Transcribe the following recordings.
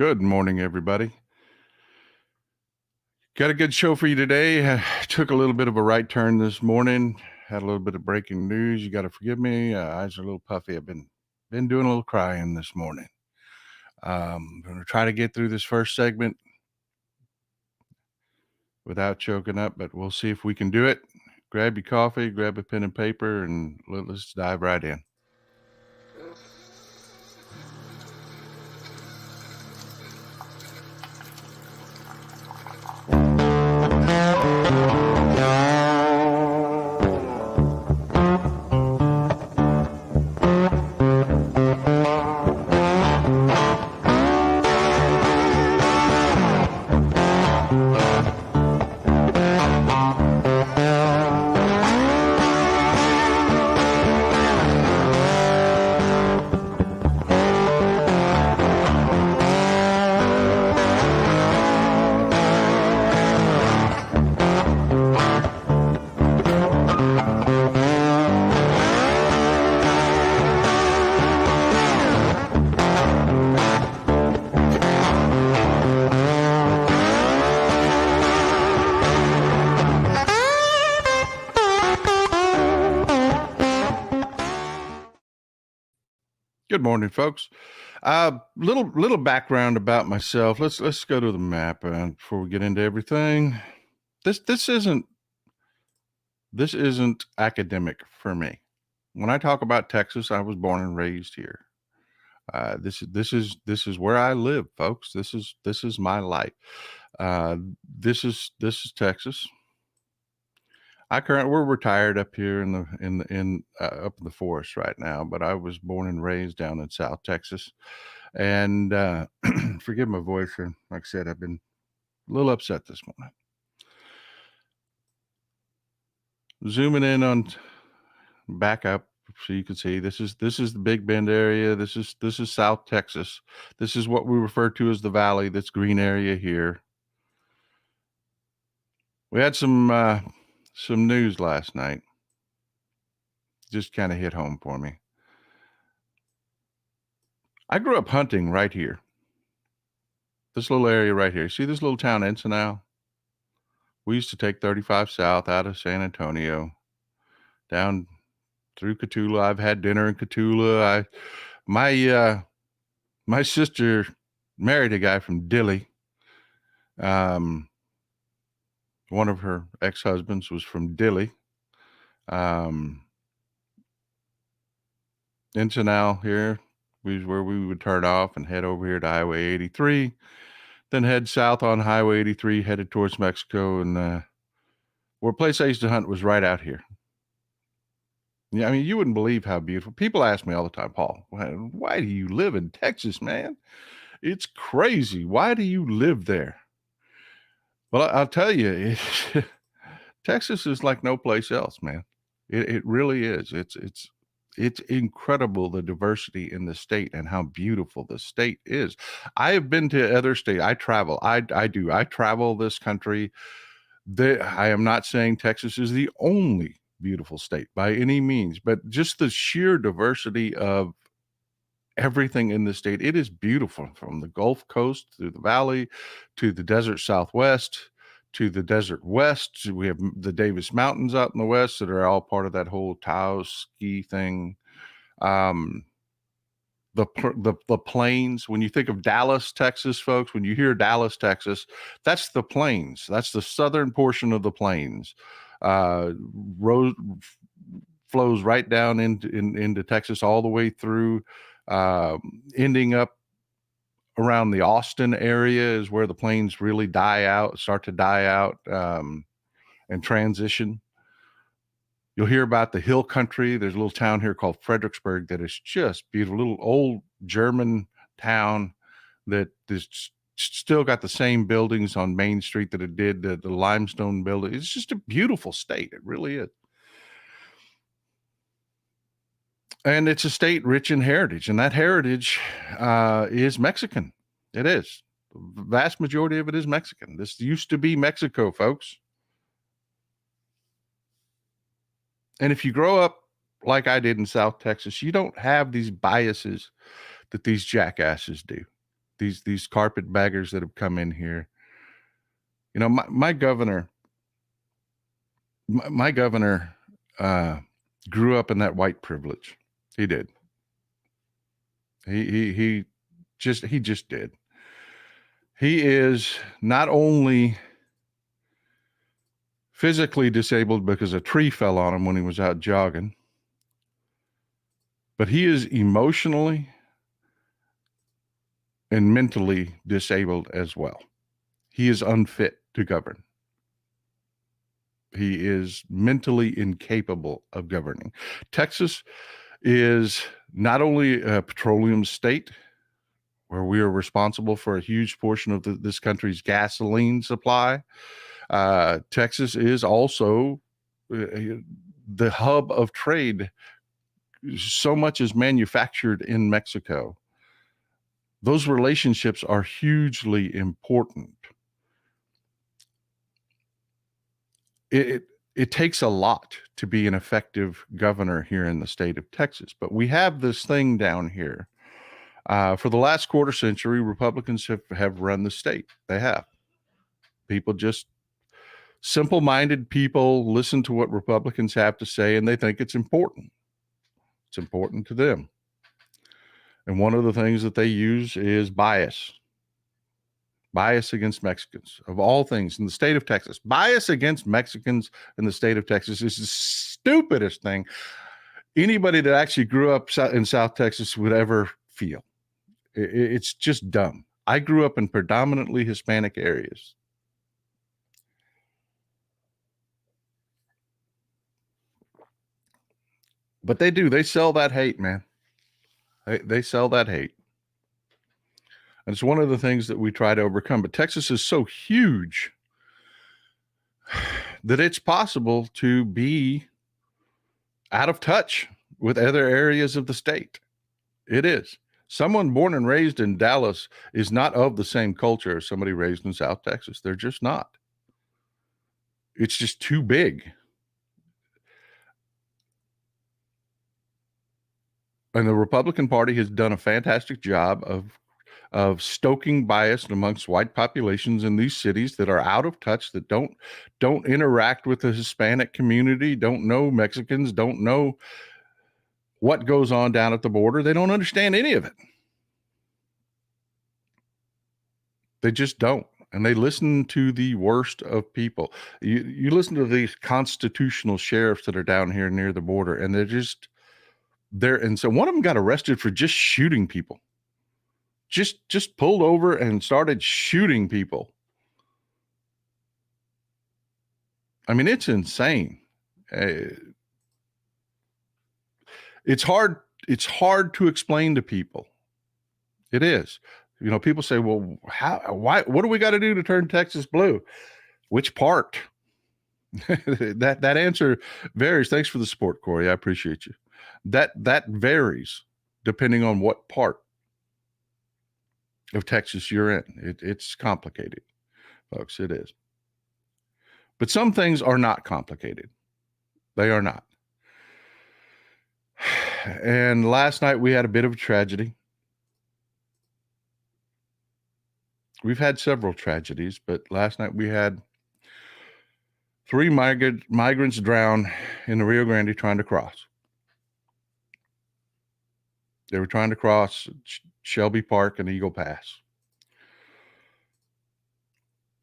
Good morning, everybody. Got a good show for you today. Took a little bit of a right turn this morning. Had a little bit of breaking news. You got to forgive me. Eyes are a little puffy. I've been doing a little crying this morning. I'm going to try to get through this first segment without choking up, but we'll see if we can do it. Grab your coffee, grab a pen and paper, and let's dive right in. Good morning, folks. Little background about myself. Let's go to the map before we get into everything. This isn't academic for me. When I talk about Texas, I was born and raised here. This is where I live, folks. This is my life. This is Texas. We're retired up here up in the forest right now, but I was born and raised down in South Texas. And forgive my voice, and like I said, I've been a little upset this morning. Zooming in on back up so you can see this is the Big Bend area. This is South Texas. This is what we refer to as the valley. That's green area here. We had some news last night. Just kind of hit home for me. I grew up hunting right here. This little area right here. See this little town, Encinal? We used to take 35 South out of San Antonio down through Cotulla. I've had dinner in Cotulla. My sister married a guy from Dilley. One of her ex-husbands was from Dilley. Encinal here was where we would turn off and head over here to Highway 83, then head south on Highway 83, headed towards Mexico. And where place I used to hunt was right out here. Yeah, I mean, you wouldn't believe how beautiful. People ask me all the time, Paul, why do you live in Texas, man? It's crazy. Why do you live there? Well, I'll tell you, Texas is like no place else, man. It really is. It's incredible, the diversity in the state and how beautiful the state is. I have been to other states. I travel. I travel this country. I am not saying Texas is the only beautiful state by any means, but just the sheer diversity of everything in the state. It is beautiful, from the Gulf Coast through the valley to the desert Southwest to the desert West. We have the Davis Mountains out in the west that are all part of that whole Taos ski thing. The plains. When you think of Dallas, Texas, folks, when you hear Dallas, Texas, that's the plains. That's the southern portion of the plains. Road flows right down into Texas, all the way through, ending up around the Austin area is where the plains really start to die out, and transition. You'll hear about the hill country. There's a little town here called Fredericksburg that is just beautiful. Little old German town that is still got the same buildings on Main Street that it did, the limestone building. It's just a beautiful state. It really is. And it's a state rich in heritage, and that heritage is Mexican. It is. The vast majority of it is Mexican. This used to be Mexico, folks. And if you grow up like I did in South Texas, you don't have these biases that these jackasses do. these carpetbaggers that have come in here. You know, my governor grew up in that white privilege. He did. He just did. He is not only physically disabled because a tree fell on him when he was out jogging, but he is emotionally and mentally disabled as well. He is unfit to govern. He is mentally incapable of governing. Texas is not only a petroleum state, where we are responsible for a huge portion of this country's gasoline supply. Texas is also the hub of trade. So much is manufactured in Mexico. Those relationships are hugely important. It takes a lot to be an effective governor here in the state of Texas, but we have this thing down here. For the last quarter century, Republicans have run the state. They have. People just, simple-minded people listen to what Republicans have to say, and they think it's important. It's important to them. And one of the things that they use is bias. Bias against Mexicans, of all things, in the state of Texas. Bias against Mexicans in the state of Texas is the stupidest thing anybody that actually grew up in South Texas would ever feel. It's just dumb. I grew up in predominantly Hispanic areas. But they do. They sell that hate, man. They sell that hate. And it's one of the things that we try to overcome. But Texas is so huge that it's possible to be out of touch with other areas of the state. It is. Someone born and raised in Dallas is not of the same culture as somebody raised in South Texas. They're just not. It's just too big. And the Republican Party has done a fantastic job of stoking bias amongst white populations in these cities that are out of touch, that don't interact with the Hispanic community, don't know Mexicans, don't know what goes on down at the border. They don't understand any of it. They just don't. And they listen to the worst of people. You listen to these constitutional sheriffs that are down here near the border, and and so one of them got arrested for just shooting people. Just pulled over and started shooting people. I mean, it's insane. It's hard to explain to people. It is. You know, people say, well, what do we got to do to turn Texas blue? Which part? that answer varies. Thanks for the support, Corey. I appreciate you. That varies depending on what part of Texas you're in. It's complicated, folks. It is. But some things are not complicated. They are not. And last night we had a bit of a tragedy. We've had several tragedies, but last night we had 3 migrants drown in the Rio Grande trying to cross. They were trying to cross Shelby Park and Eagle Pass.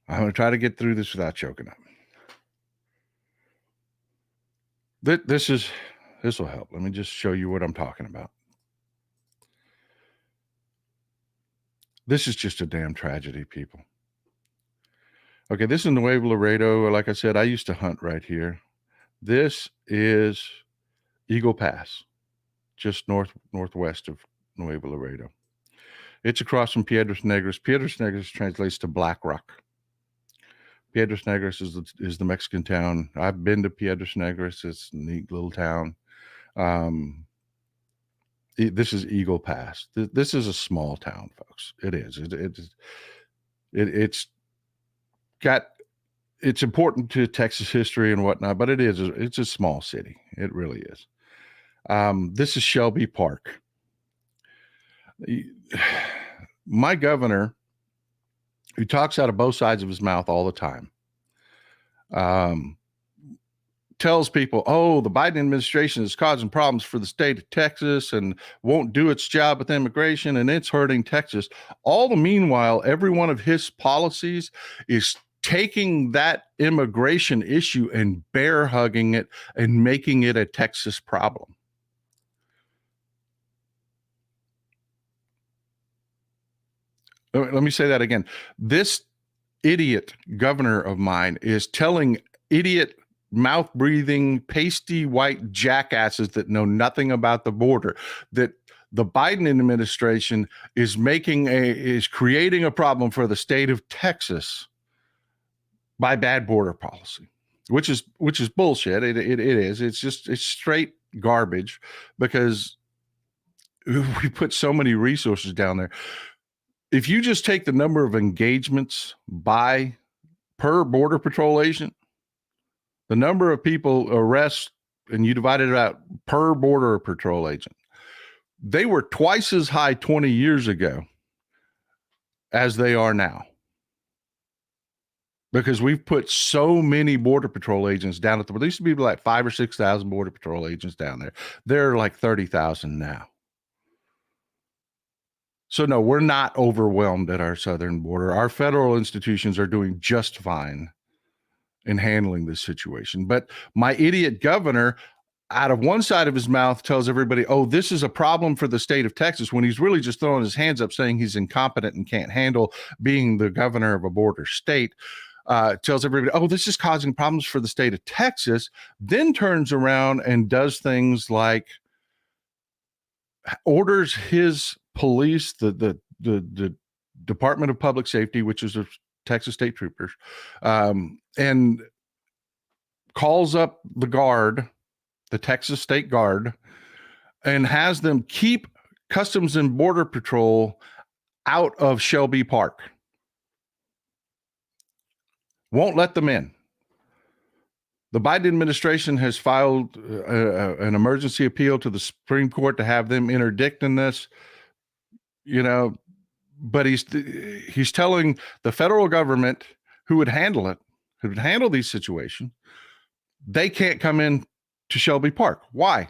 I'm going to try to get through this without choking up. This will help. Let me just show you what I'm talking about. This is just a damn tragedy, people. Okay, this is Nuevo Laredo. Like I said, I used to hunt right here. This is Eagle Pass, just northwest of Nuevo Laredo. It's across from Piedras Negras. Piedras Negras translates to Black Rock. Piedras Negras is the Mexican town. I've been to Piedras Negras. It's a neat little town. This is Eagle Pass. This is a small town, folks. It is. It's important to Texas history and whatnot, but it's a small city. It really is. This is Shelby Park. my governor, who talks out of both sides of his mouth all the time, tells people, oh, the Biden administration is causing problems for the state of Texas and won't do its job with immigration, and it's hurting Texas. All the meanwhile, every one of his policies is taking that immigration issue and bear hugging it and making it a Texas problem. Let me say that again. This idiot governor of mine is telling idiot, mouth-breathing, pasty white jackasses that know nothing about the border that the Biden administration is creating a problem for the state of Texas by bad border policy, which is bullshit. It is. It's straight garbage, because we put so many resources down there. If you just take the number of engagements per Border Patrol agent, the number of people arrests, and you divide it out per Border Patrol agent, they were twice as high 20 years ago as they are now. Because we've put so many Border Patrol agents down at there used to be like 5,000 or 6,000 Border Patrol agents down there. There are like 30,000 now. So no, we're not overwhelmed at our southern border. Our federal institutions are doing just fine in handling this situation. But my idiot governor, out of one side of his mouth, tells everybody, oh, this is a problem for the state of Texas, when he's really just throwing his hands up saying he's incompetent and can't handle being the governor of a border state. Tells everybody, oh, this is causing problems for the state of Texas, then turns around and does things like orders his police, the Department of Public Safety, which is the Texas State Troopers, and calls up the Guard, the Texas State Guard, and has them keep Customs and Border Patrol out of Shelby Park. Won't let them in. The Biden administration has filed an emergency appeal to the Supreme Court to have them interdict in this, but he's telling the federal government who would handle these situations, they can't come in to Shelby Park. Why?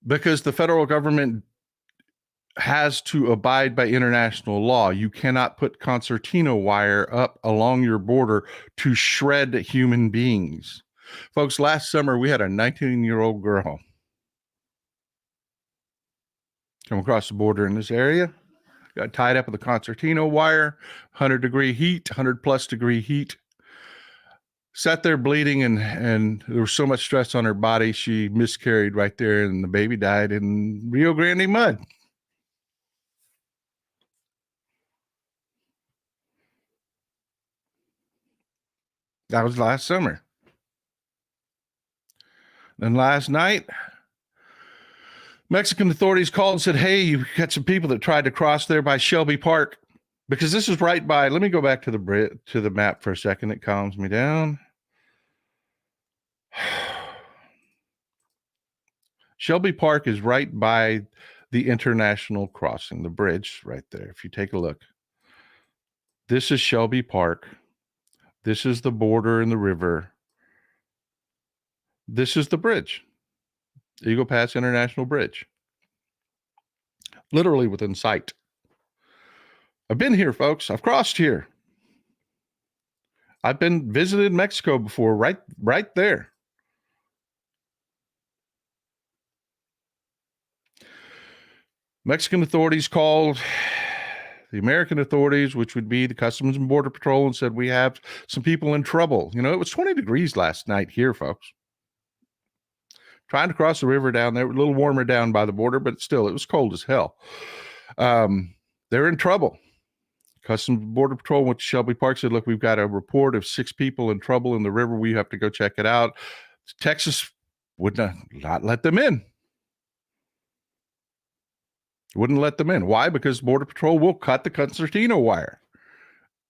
Because the federal government has to abide by international law. You cannot put concertina wire up along your border to shred human beings. Folks, last summer we had a 19-year-old girl come across the border in this area, got tied up with a concertina wire, 100-degree heat, 100-plus degree heat, sat there bleeding, and there was so much stress on her body, she miscarried right there, and the baby died in Rio Grande mud. That was last summer. Then last night, Mexican authorities called and said, hey, you've got some people that tried to cross there by Shelby Park, because this is right by, let me go back to the map for a second. It calms me down. Shelby Park is right by the international crossing, the bridge right there. If you take a look, this is Shelby Park. This is the border and the river. This is the bridge, Eagle Pass International Bridge, literally within sight. I've been here, folks. I've crossed here. I've been visited Mexico before, right there. Mexican authorities called the American authorities, which would be the Customs and Border Patrol, and said, we have some people in trouble. It was 20 degrees last night here, folks. Trying to cross the river down there, a little warmer down by the border, but still, it was cold as hell. They're in trouble. Customs and Border Patrol went to Shelby Park, said, look, we've got a report of 6 people in trouble in the river. We have to go check it out. Texas would not let them in. Wouldn't let them in. Why? Because Border Patrol will cut the concertina wire.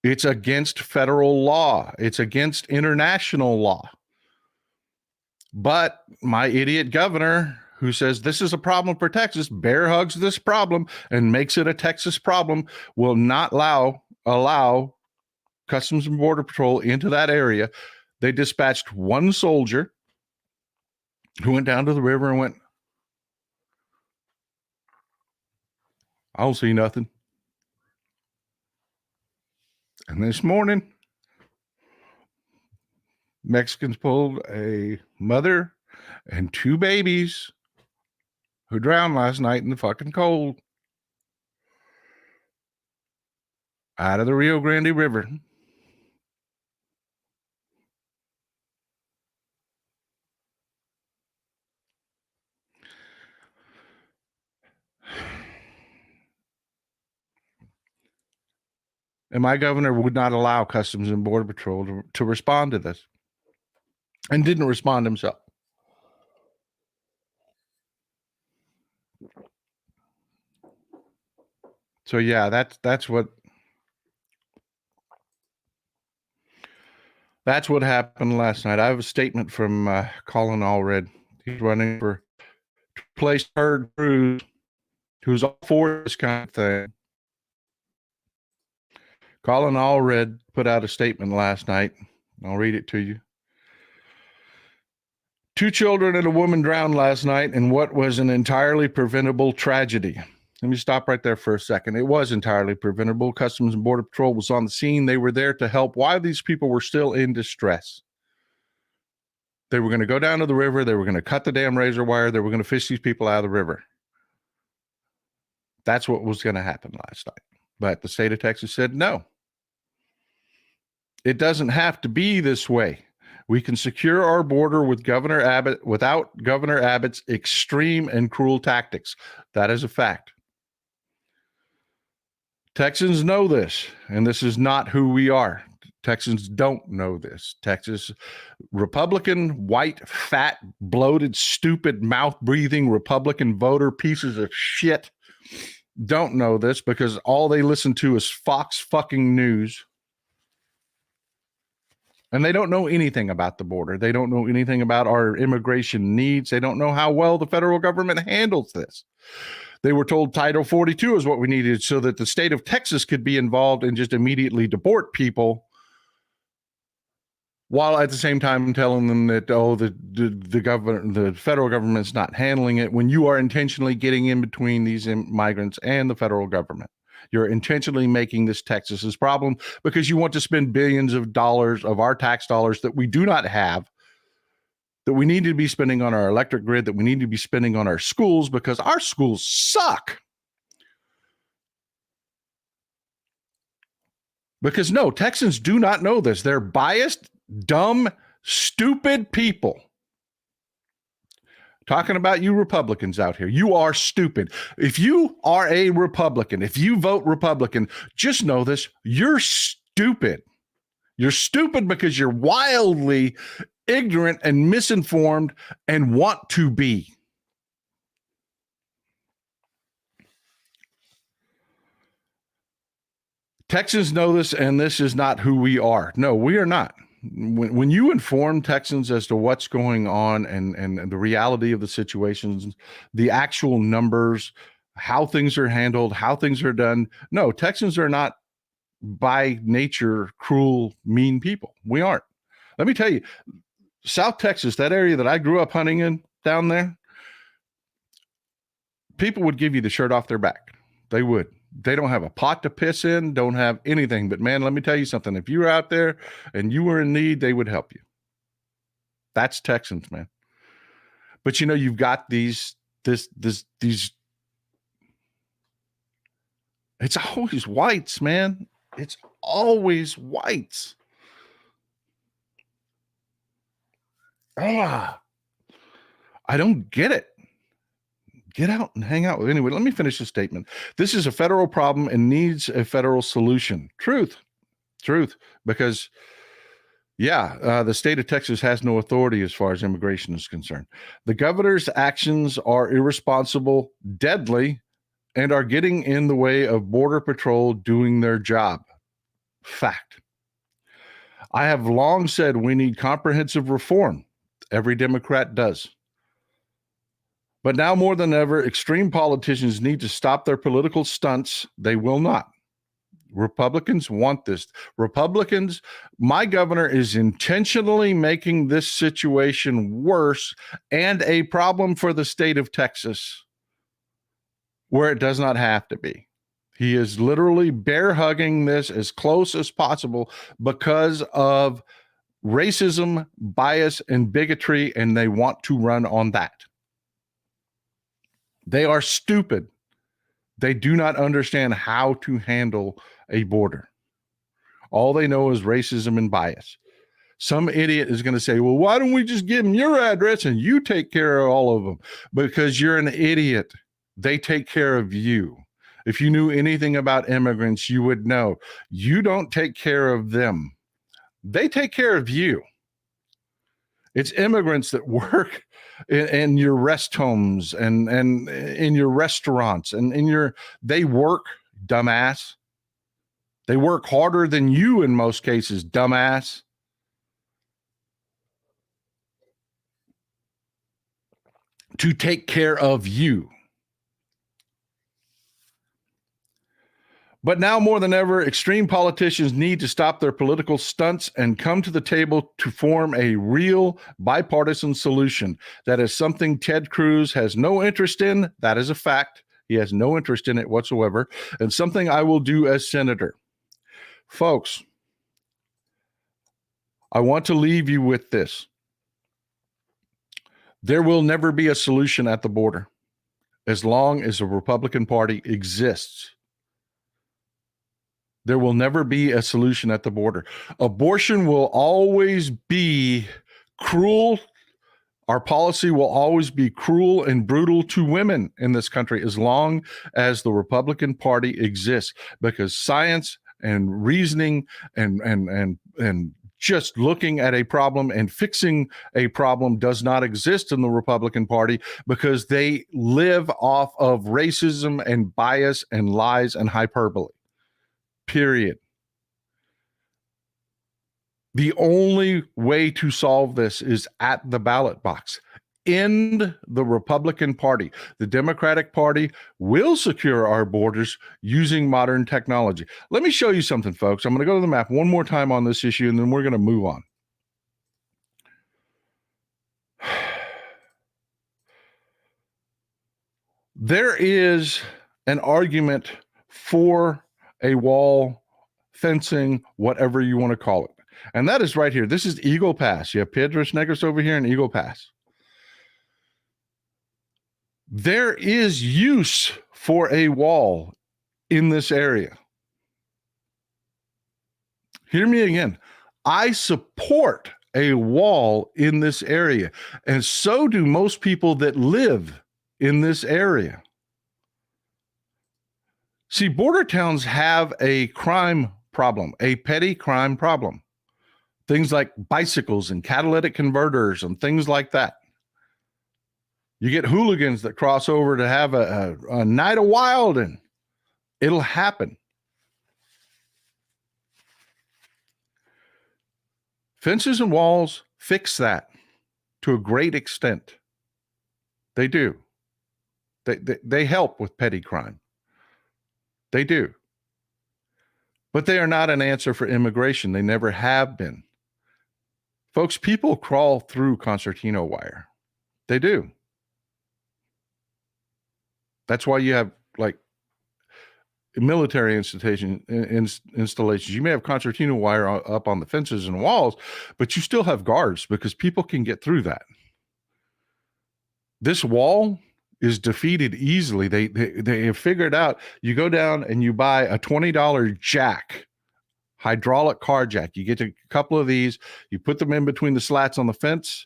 It's against federal law. It's against international law. But my idiot governor who says this is a problem for Texas, bear hugs this problem and makes it a Texas problem, will not allow Customs and Border Patrol into that area. They dispatched one soldier who went down to the river and went, I don't see nothing. And this morning, Mexicans pulled a mother and two babies who drowned last night in the fucking cold out of the Rio Grande River. And my governor would not allow Customs and Border Patrol to respond to this, and didn't respond himself. So yeah, that's what happened last night. I have a statement from Colin Allred. He's running for place Ted Cruz, who's all for this kind of thing. Colin Allred put out a statement last night. I'll read it to you. 2 children and a woman drowned last night in what was an entirely preventable tragedy. Let me stop right there for a second. It was entirely preventable. Customs and Border Patrol was on the scene. They were there to help while these people were still in distress. They were going to go down to the river. They were going to cut the damn razor wire. They were going to fish these people out of the river. That's what was going to happen last night. But the state of Texas said, no, it doesn't have to be this way. We can secure our border with Governor Abbott without Governor Abbott's extreme and cruel tactics. That is a fact. Texans know this, and this is not who we are. Texans don't know this. Texas Republican, white, fat, bloated, stupid, mouth-breathing Republican voter pieces of shit don't know this because all they listen to is Fox fucking News. And they don't know anything about the border. They don't know anything about our immigration needs. They don't know how well the federal government handles this. They were told Title 42 is what we needed so that the state of Texas could be involved and just immediately deport people, while at the same time telling them that, the federal government's not handling it, when you are intentionally getting in between these migrants and the federal government. You're intentionally making this Texas's problem because you want to spend billions of dollars of our tax dollars that we do not have, that we need to be spending on our electric grid, that we need to be spending on our schools because our schools suck. Because no, Texans do not know this. They're biased, dumb, stupid people. Talking about you Republicans out here. You are stupid. If you are a Republican, if you vote Republican, just know this. You're stupid. You're stupid because you're wildly ignorant and misinformed and want to be. Texans know this, and this is not who we are. No, we are not. When you inform Texans as to what's going on and the reality of the situations, the actual numbers, how things are handled, how things are done, no, Texans are not by nature cruel, mean people. We aren't. Let me tell you, South Texas, that area that I grew up hunting in down there, people would give you the shirt off their back. They would. They don't have a pot to piss in, don't have anything. But man, let me tell you something. If you were out there and you were in need, they would help you. That's Texans, man. But you know, you've got these, it's always whites, man. It's always whites. I don't get it. Get out and hang out with. Anyway, let me finish the statement. This is a federal problem and needs a federal solution. Truth. Because, the state of Texas has no authority as far as immigration is concerned. The governor's actions are irresponsible, deadly, and are getting in the way of Border Patrol doing their job. Fact. I have long said we need comprehensive reform. Every Democrat does. But now more than ever, extreme politicians need to stop their political stunts. They will not. Republicans want this. Republicans, my governor is intentionally making this situation worse and a problem for the state of Texas where it does not have to be. He is literally bear hugging this as close as possible because of racism, bias, and bigotry, and they want to run on that. They are stupid. They do not understand how to handle a border. All they know is racism and bias. Some idiot is going to say, well, why don't we just give them your address and you take care of all of them? Because you're an idiot. They take care of you. If you knew anything about immigrants, you would know you don't take care of them. They take care of you. It's immigrants that work in your rest homes and in your restaurants and they work, dumbass. They work harder than you in most cases, dumbass. To take care of you. But now more than ever, extreme politicians need to stop their political stunts and come to the table to form a real bipartisan solution. That is something Ted Cruz has no interest in. That is a fact. He has no interest in it whatsoever, and something I will do as senator. Folks, I want to leave you with this. There will never be a solution at the border as long as the Republican Party exists. There will never be a solution at the border. Abortion will always be cruel. Our policy will always be cruel and brutal to women in this country as long as the Republican Party exists, because science and reasoning and just looking at a problem and fixing a problem does not exist in the Republican Party, because they live off of racism and bias and lies and hyperbole. Period. The only way to solve this is at the ballot box. End the Republican Party. The Democratic Party will secure our borders using modern technology. Let me show you something, folks. I'm going to go to the map one more time on this issue, and then we're going to move on. There is an argument for a wall, fencing, whatever you want to call it. And that is right here. This is Eagle Pass. You have Piedras Negras over here in Eagle Pass. There is use for a wall in this area. Hear me again. I support a wall in this area, and so do most people that live in this area. See, border towns have a crime problem, a petty crime problem. Things like bicycles and catalytic converters and things like that. You get hooligans that cross over to have a night of wild, and it'll happen. Fences and walls fix that to a great extent. They do. They help with petty crime. They do. But they are not an answer for immigration. They never have been. Folks, people crawl through concertina wire. They do. That's why you have like military installations. You may have concertina wire up on the fences and walls, but you still have guards because people can get through that. This wall is defeated easily. They have figured out, you go down and you buy a $20 jack, hydraulic car jack. You get a couple of these, you put them in between the slats on the fence,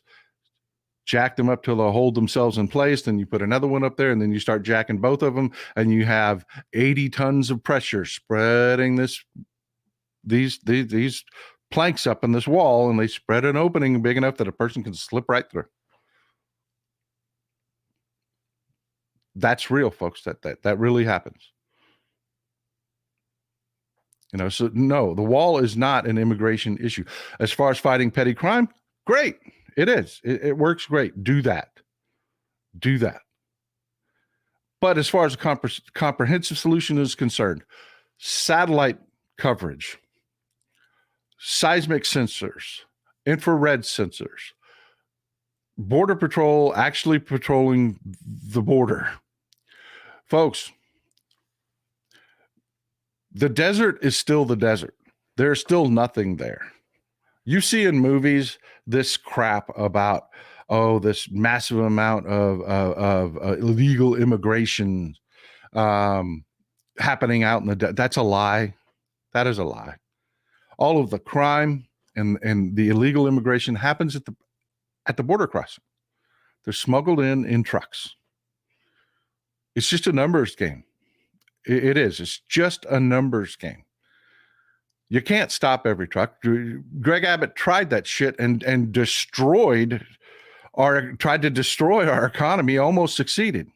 jack them up till they'll hold themselves in place. Then you put another one up there, and then you start jacking both of them, and you have 80 tons of pressure spreading these planks up in this wall, and they spread an opening big enough that a person can slip right through. That's real, folks. That really happens. So no, the wall is not an immigration issue. As far as fighting petty crime, great. It is. It works great. Do that. But as far as a comprehensive solution is concerned, satellite coverage, seismic sensors, infrared sensors, Border Patrol actually patrolling the border. Folks, the desert is still the desert. There's still nothing there. You see in movies this crap about, this massive amount of illegal immigration happening out in the desert. That's a lie. That is a lie. All of the crime and the illegal immigration happens at the border crossing. They're smuggled in trucks. It's just a numbers game. It is. It's just a numbers game. You can't stop every truck. Greg Abbott tried that shit and tried to destroy our economy, almost succeeded.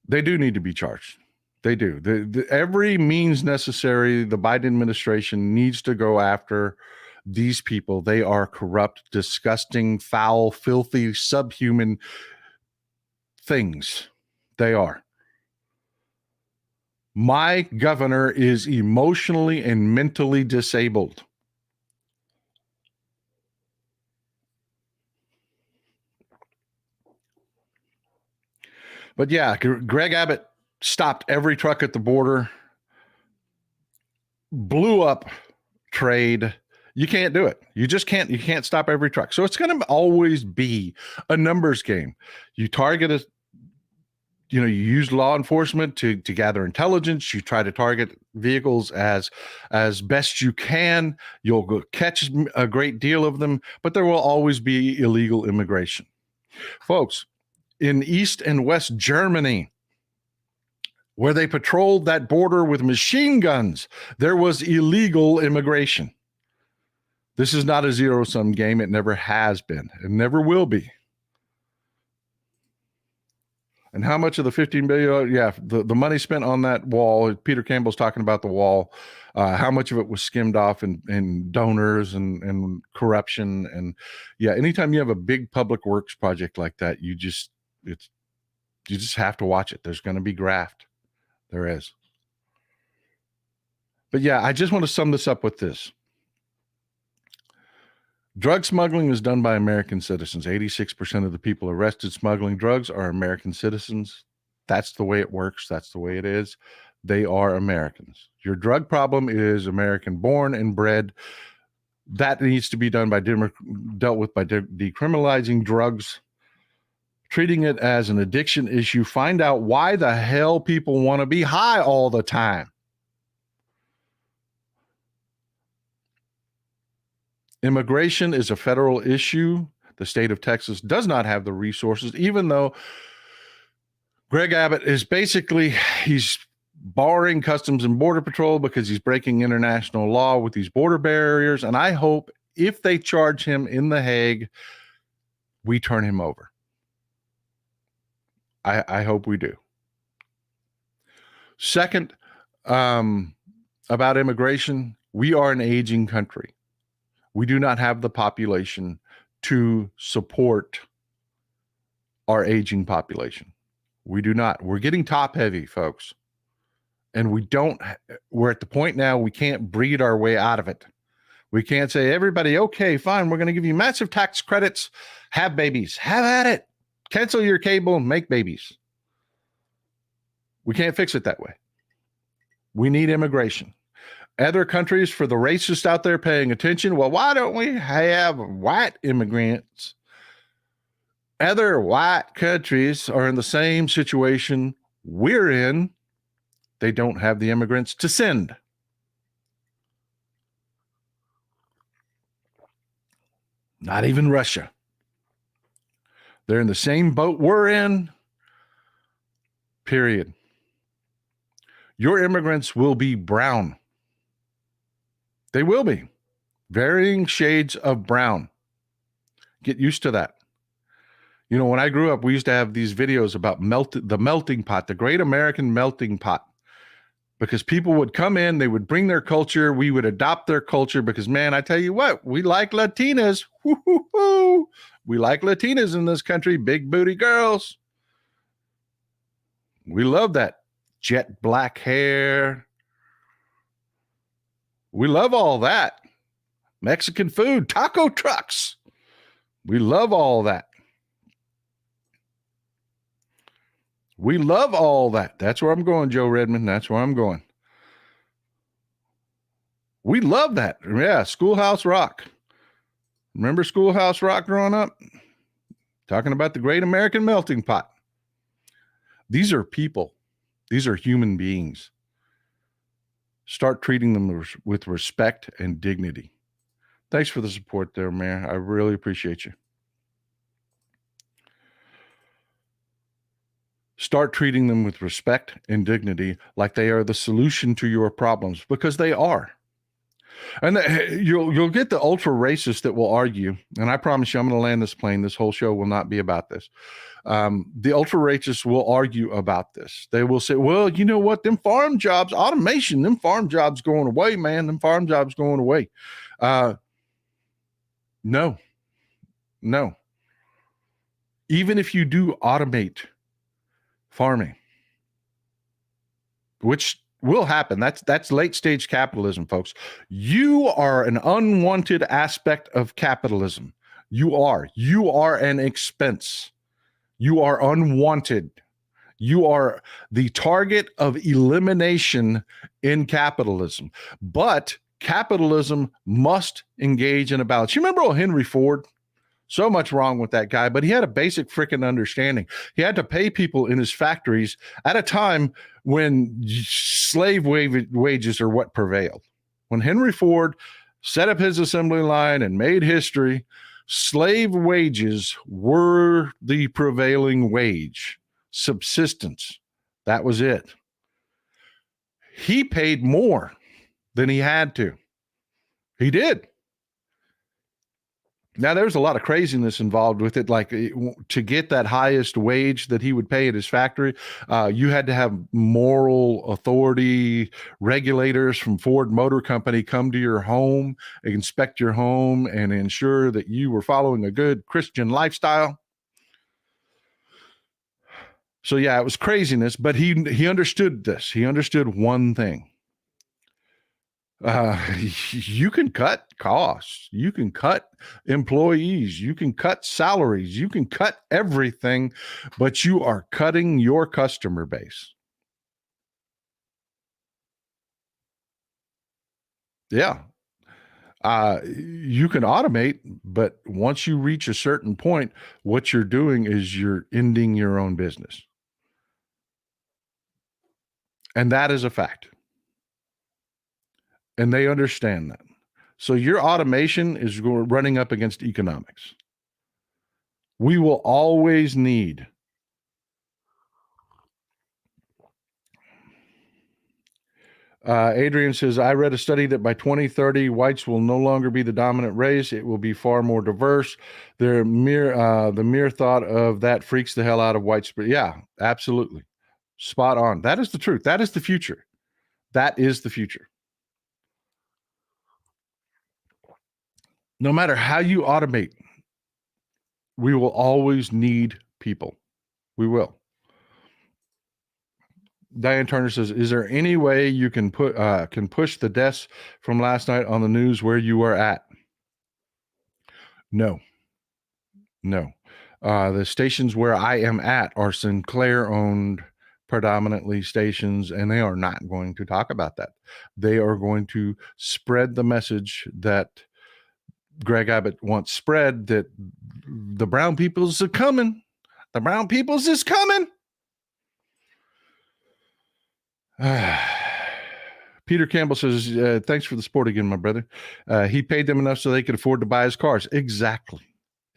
They do need to be charged. They do. Every means necessary, the Biden administration needs to go after these people. They are corrupt, disgusting, foul, filthy, subhuman things. They are. My governor is emotionally and mentally disabled. But yeah, Greg Abbott stopped every truck at the border, blew up trade. You can't do it. You just can't. You can't stop every truck. So it's going to always be a numbers game. You target you use law enforcement to gather intelligence. You try to target vehicles as best you can. You'll go catch a great deal of them, but there will always be illegal immigration. Folks, in East and West Germany, where they patrolled that border with machine guns, there was illegal immigration. This is not a zero-sum game. It never has been. It never will be. And how much of the $15 billion, the money spent on that wall, Peter Campbell's talking about the wall, how much of it was skimmed off in donors and corruption. And anytime you have a big public works project like that, you just have to watch it. There's going to be graft. There is. But I just want to sum this up with this. Drug smuggling is done by American citizens. 86% of the people arrested smuggling drugs are American citizens. That's the way it works. That's the way it is. They are Americans. Your drug problem is American born and bred. That needs to be done dealt with by decriminalizing drugs, treating it as an addiction issue. Find out why the hell people want to be high all the time. Immigration is a federal issue. The state of Texas does not have the resources, even though Greg Abbott is he's barring Customs and Border Patrol because he's breaking international law with these border barriers. And I hope if they charge him in The Hague, we turn him over. I hope we do. Second, about immigration, we are an aging country. We do not have the population to support our aging population. We do not. We're getting top heavy, folks. And we're at the point now we can't breed our way out of it. We can't say, everybody, okay, fine, we're going to give you massive tax credits. Have babies. Have at it. Cancel your cable and make babies. We can't fix it that way. We need immigration. Other countries, for the racists out there paying attention, well, why don't we have white immigrants? Other white countries are in the same situation we're in. They don't have the immigrants to send. Not even Russia. They're in the same boat we're in. Period. Your immigrants will be brown. They will be. Varying shades of brown. Get used to that. When I grew up, we used to have these videos about the melting pot, the great American melting pot. Because people would come in, they would bring their culture, we would adopt their culture because, man, I tell you what, we like Latinas. Woo-hoo-hoo. We like Latinas in this country, big booty girls. We love that jet black hair. We love all that. Mexican food, taco trucks. We love all that. We love all that. That's where I'm going, Joe Redmond. That's where I'm going. We love that. Yeah, Schoolhouse Rock. Remember Schoolhouse Rock growing up? Talking about the great American melting pot. These are people. These are human beings. Start treating them with respect and dignity. Thanks for the support there, Mayor. I really appreciate you. Start treating them with respect and dignity like they are the solution to your problems, because they are. And you'll get the ultra racist that will argue, and I promise you I'm going to land this plane. This whole show will not be about this. The ultra racists will argue about this. They will say, well, you know what? Them farm jobs, automation, them farm jobs going away, man. Them farm jobs going away. No. Even if you do automate farming, which will happen. That's late stage capitalism, folks. You are an unwanted aspect of capitalism. You are an expense. You are unwanted. You are the target of elimination in capitalism. But capitalism must engage in a balance. You remember old Henry Ford? So much wrong with that guy, but he had a basic freaking understanding. He had to pay people in his factories at a time when slave wages are what prevailed. When Henry Ford set up his assembly line and made history, slave wages were the prevailing wage. Subsistence. That was it. He paid more than he had to. He did. Now, there's a lot of craziness involved with it. Like, to get that highest wage that he would pay at his factory, you had to have moral authority regulators from Ford Motor Company come to your home, inspect your home, and ensure that you were following a good Christian lifestyle. So, yeah, it was craziness, but he understood this. He understood one thing. You can cut costs, you can cut employees, you can cut salaries, you can cut everything, but you are cutting your customer base. Yeah. You can automate, but once you reach a certain point, what you're doing is you're ending your own business. And that is a fact. And they understand that. So your automation is running up against economics. We will always need. Adrian says, I read a study that by 2030, whites will no longer be the dominant race. It will be far more diverse. The mere thought of that freaks the hell out of whites. But yeah, absolutely. Spot on. That is the truth. That is the future. That is the future. No matter how you automate, we will always need people. We will. Diane Turner says, is there any way you can push the deaths from last night on the news where you were at? No. The stations where I am at are Sinclair-owned predominantly stations, and they are not going to talk about that. They are going to spread the message that Greg Abbott once spread, that the brown peoples are coming. The brown peoples is coming. Peter Campbell says, thanks for the support again, my brother. He paid them enough so they could afford to buy his cars. Exactly.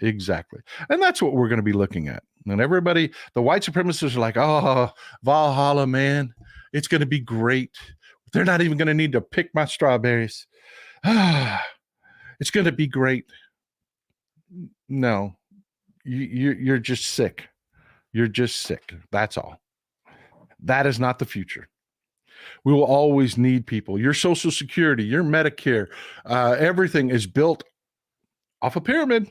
And that's what we're going to be looking at. And everybody, the white supremacists are like, oh, Valhalla, man, it's going to be great. They're not even going to need to pick my strawberries. It's going to be great. No, you're just sick. You're just sick. That's all. That is not the future. We will always need people. Your Social Security, your Medicare, everything is built off a pyramid.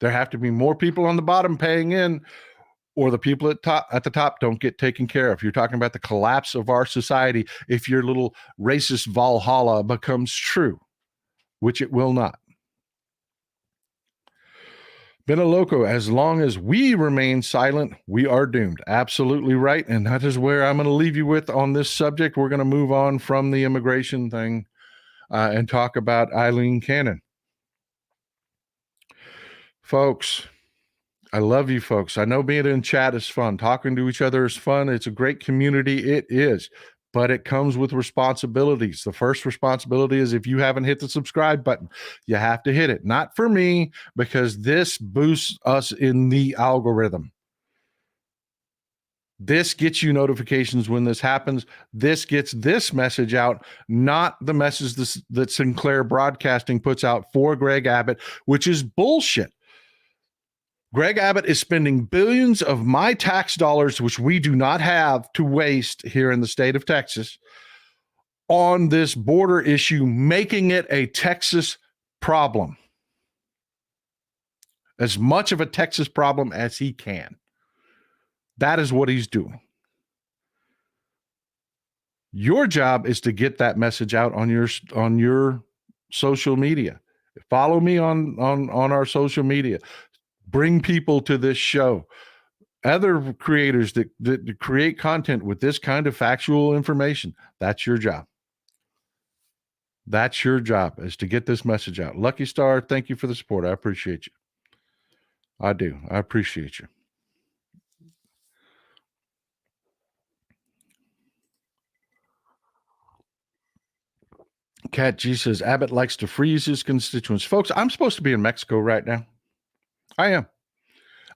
There have to be more people on the bottom paying in, or the people at the top don't get taken care of. You're talking about the collapse of our society if your little racist Valhalla becomes true, which it will not. Benaloco, as long as we remain silent, we are doomed. Absolutely right. And that is where I'm going to leave you with on this subject. We're going to move on from the immigration thing and talk about Aileen Cannon. Folks, I love you folks. I know being in chat is fun. Talking to each other is fun. It's a great community. It is. But it comes with responsibilities. The first responsibility is if you haven't hit the subscribe button, you have to hit it. Not for me, because this boosts us in the algorithm. This gets you notifications when this happens. This gets this message out, not the message that Sinclair Broadcasting puts out for Greg Abbott, which is bullshit. Greg Abbott is spending billions of my tax dollars, which we do not have to waste here in the state of Texas, on this border issue, making it a Texas problem. As much of a Texas problem as he can. That is what he's doing. Your job is to get that message out on your social media. Follow me on our social media. Bring people to this show. Other creators that create content with this kind of factual information. That's your job. That's your job, is to get this message out. Lucky Star, thank you for the support. I appreciate you. I do. I appreciate you. Cat G says, Abbott likes to freeze his constituents. Folks, I'm supposed to be in Mexico right now. I am.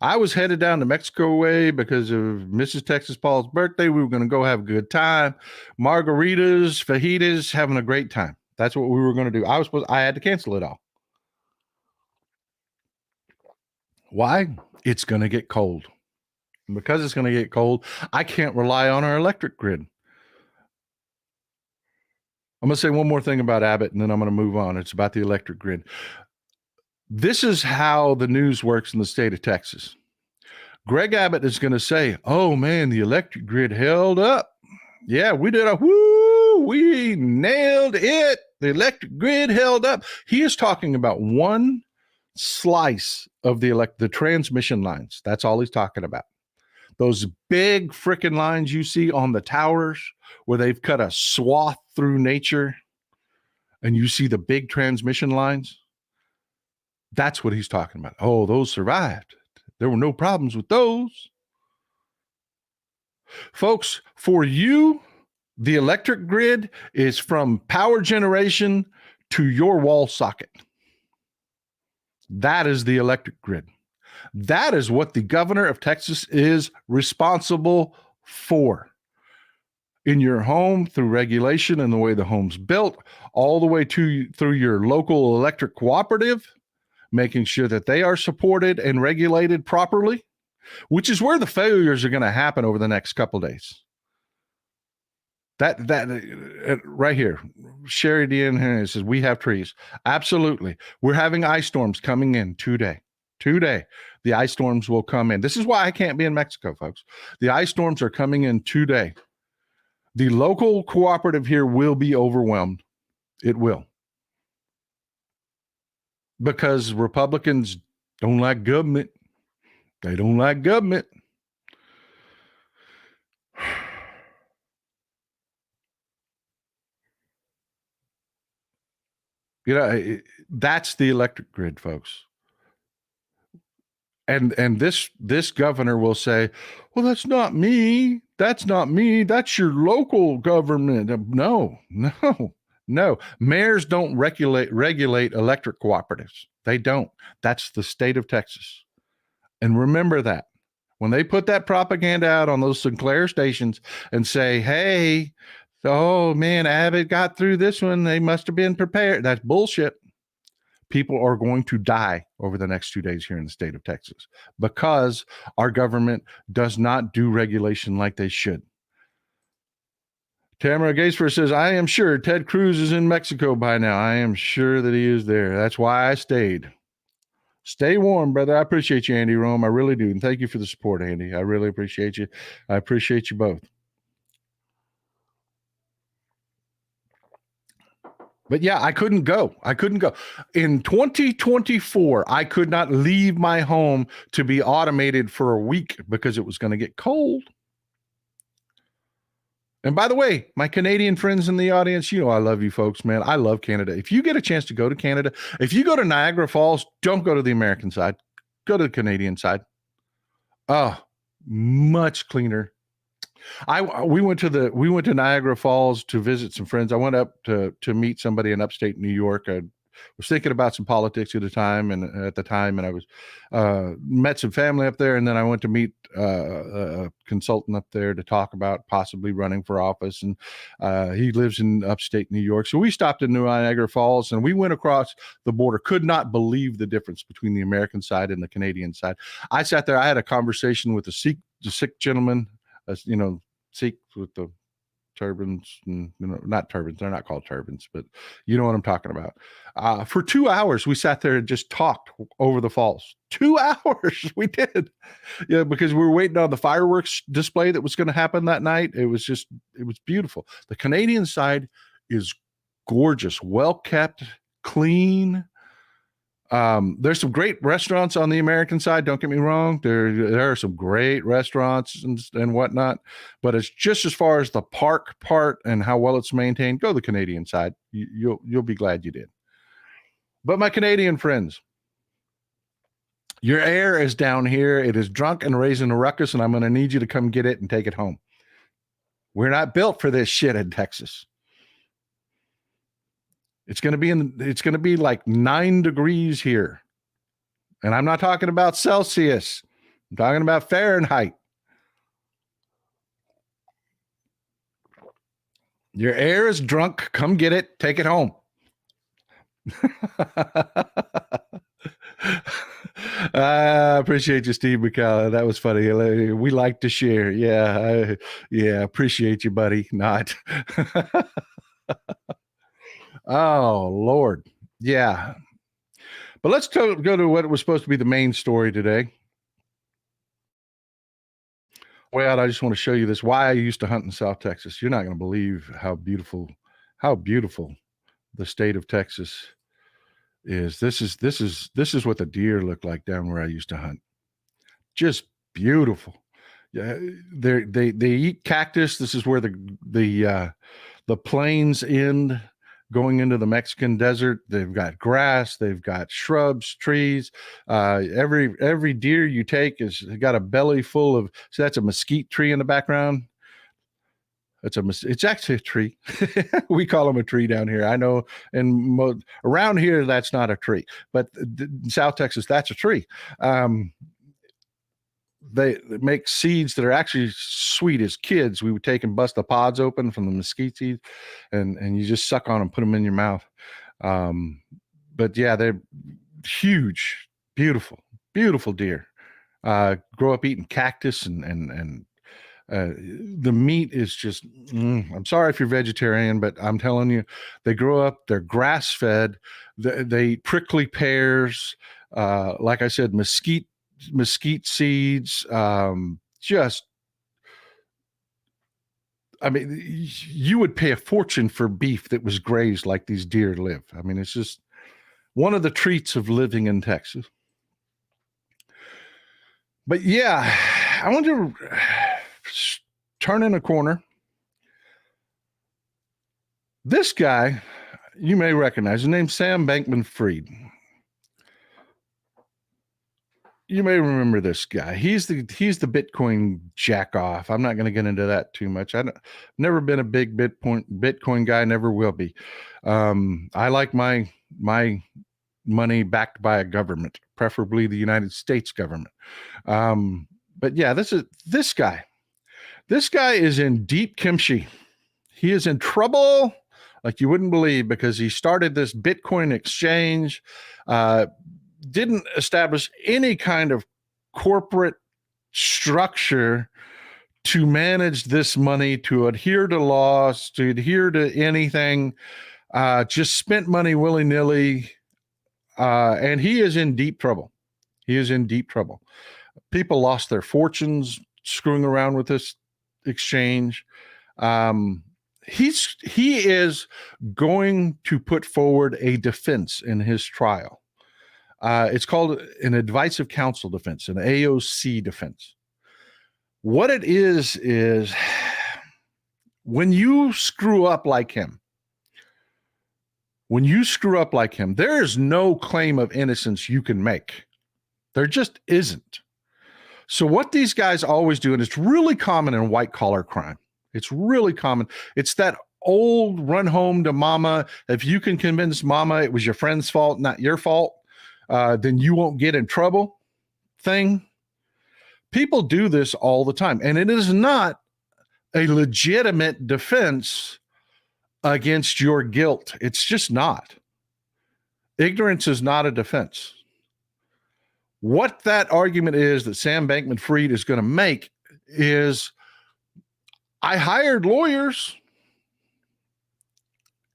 I was headed down to Mexico way because of Mrs. Texas Paul's birthday. We were going to go have a good time. Margaritas, fajitas, having a great time. That's what we were going to do. I had to cancel it all. Why? It's going to get cold. And because it's going to get cold, I can't rely on our electric grid. I'm going to say one more thing about Abbott, and then I'm going to move on. It's about the electric grid. This is how the news works in the state of Texas. Greg Abbott is going to say, oh, man, the electric grid held up. Yeah, we did we nailed it. The electric grid held up. He is talking about one slice of the transmission lines. That's all he's talking about. Those big freaking lines you see on the towers where they've cut a swath through nature and you see the big transmission lines. That's what he's talking about. Oh, those survived. There were no problems with those. Folks, for you, the electric grid is from power generation to your wall socket. That is the electric grid. That is what the governor of Texas is responsible for. In your home, through regulation and the way the home's built, all the way through your local electric cooperative, making sure that they are supported and regulated properly, which is where the failures are going to happen over the next couple of days. That right here, Sherry Dean Henry says, we have trees. Absolutely. We're having ice storms coming in today. The ice storms will come in. This is why I can't be in Mexico, folks. The ice storms are coming in today. The local cooperative here will be overwhelmed. It will. Because Republicans don't like government. They don't like government. You know, that's the electric grid, folks. And this governor will say, well, that's not me. That's not me. That's your local government. No. Mayors don't regulate electric cooperatives. They don't. That's the state of Texas. And remember that. When they put that propaganda out on those Sinclair stations and say, hey, oh, man, Abbott got through this one. They must have been prepared. That's bullshit. People are going to die over the next 2 days here in the state of Texas because our government does not do regulation like they should. Tamara Gaisfer says, I am sure Ted Cruz is in Mexico by now. I am sure that he is there. That's why I stayed. Stay warm, brother. I appreciate you, Andy Rome. I really do. And thank you for the support, Andy. I really appreciate you. I appreciate you both. But yeah, I couldn't go. In 2024, I could not leave my home to be automated for a week because it was going to get cold. And by the way, my Canadian friends in the audience, you know I love you folks, man. I love Canada. If you get a chance to go to Canada, if you go to Niagara Falls, don't go to the American side. Go to the Canadian side. Oh, much cleaner. We went to Niagara Falls to visit some friends. I went up to meet somebody in upstate New York. I was thinking about some politics at the time, and I was met some family up there, and then I went to meet a consultant up there to talk about possibly running for office, and he lives in upstate New York. So we stopped in Niagara Falls, and we went across the border. Could not believe the difference between the American side and the Canadian side. I sat there. I had a conversation with the Sikh gentleman. Sikhs with the turbans, and not turbans. They're not called turbans, but you know what I'm talking about. For 2 hours, we sat there and just talked over the falls. 2 hours we did, because we were waiting on the fireworks display that was going to happen that night. It was beautiful. The Canadian side is gorgeous, well kept, clean. There's some great restaurants on the American side. Don't get me wrong. There are some great restaurants and whatnot, but it's just as far as the park part and how well it's maintained. Go the Canadian side. You'll be glad you did. But my Canadian friends, your air is down here. It is drunk and raising a ruckus, and I'm going to need you to come get it and take it home. We're not built for this shit in Texas. It's going to be like 9 degrees here. And I'm not talking about Celsius. I'm talking about Fahrenheit. Your air is drunk. Come get it. Take it home. I appreciate you, Steve McCall. That was funny. We like to share. Yeah. Appreciate you, buddy. Not. Oh, Lord. Yeah. But let's go to what was supposed to be the main story today. Way out, I just want to show you this. Why I used to hunt in South Texas. You're not going to believe how beautiful the state of Texas is. This is what the deer look like down where I used to hunt. Just beautiful. Yeah, they eat cactus. This is where the plains end, going into the Mexican desert. They've got grass, they've got shrubs, trees. Every deer you take has got a belly full of, so that's a mesquite tree in the background. It's actually a tree. We call them a tree down here. I know, and around here, that's not a tree, but in South Texas, that's a tree. They make seeds that are actually sweet. As kids, we would take and bust the pods open from the mesquite seeds, and you just suck on them, put them in your mouth. But yeah, they're huge, beautiful deer. Grow up eating cactus, and the meat is just, I'm sorry if you're vegetarian, but I'm telling you, they grow up, they're grass fed. They eat prickly pears. Like I said, mesquite seeds. You would pay a fortune for beef that was grazed like these deer live. I mean, it's just one of the treats of living in Texas. But yeah, I want to turn in a corner. This guy, you may recognize, his name's Sam Bankman-Fried. You may remember this guy. He's the Bitcoin jack off. I'm not going to get into that too much. I've never been a big Bitcoin guy. Never will be. I like my money backed by a government, preferably the United States government. But yeah, this guy. This guy is in deep kimchi. He is in trouble like you wouldn't believe, because he started this Bitcoin exchange. Didn't establish any kind of corporate structure to manage this money, to adhere to laws, to adhere to anything. Just spent money willy-nilly, and he is in deep trouble. He is in deep trouble. People lost their fortunes screwing around with this exchange. He is going to put forward a defense in his trial. It's called an advice of counsel defense, an AOC defense. What it is when you screw up like him, there is no claim of innocence you can make. There just isn't. So what these guys always do, and it's really common in white collar crime. It's really common. It's that old run home to mama. If you can convince mama it was your friend's fault, not your fault, then you won't get in trouble thing. People do this all the time. And it is not a legitimate defense against your guilt. It's just not. Ignorance is not a defense. What that argument is that Sam Bankman-Fried is going to make is, I hired lawyers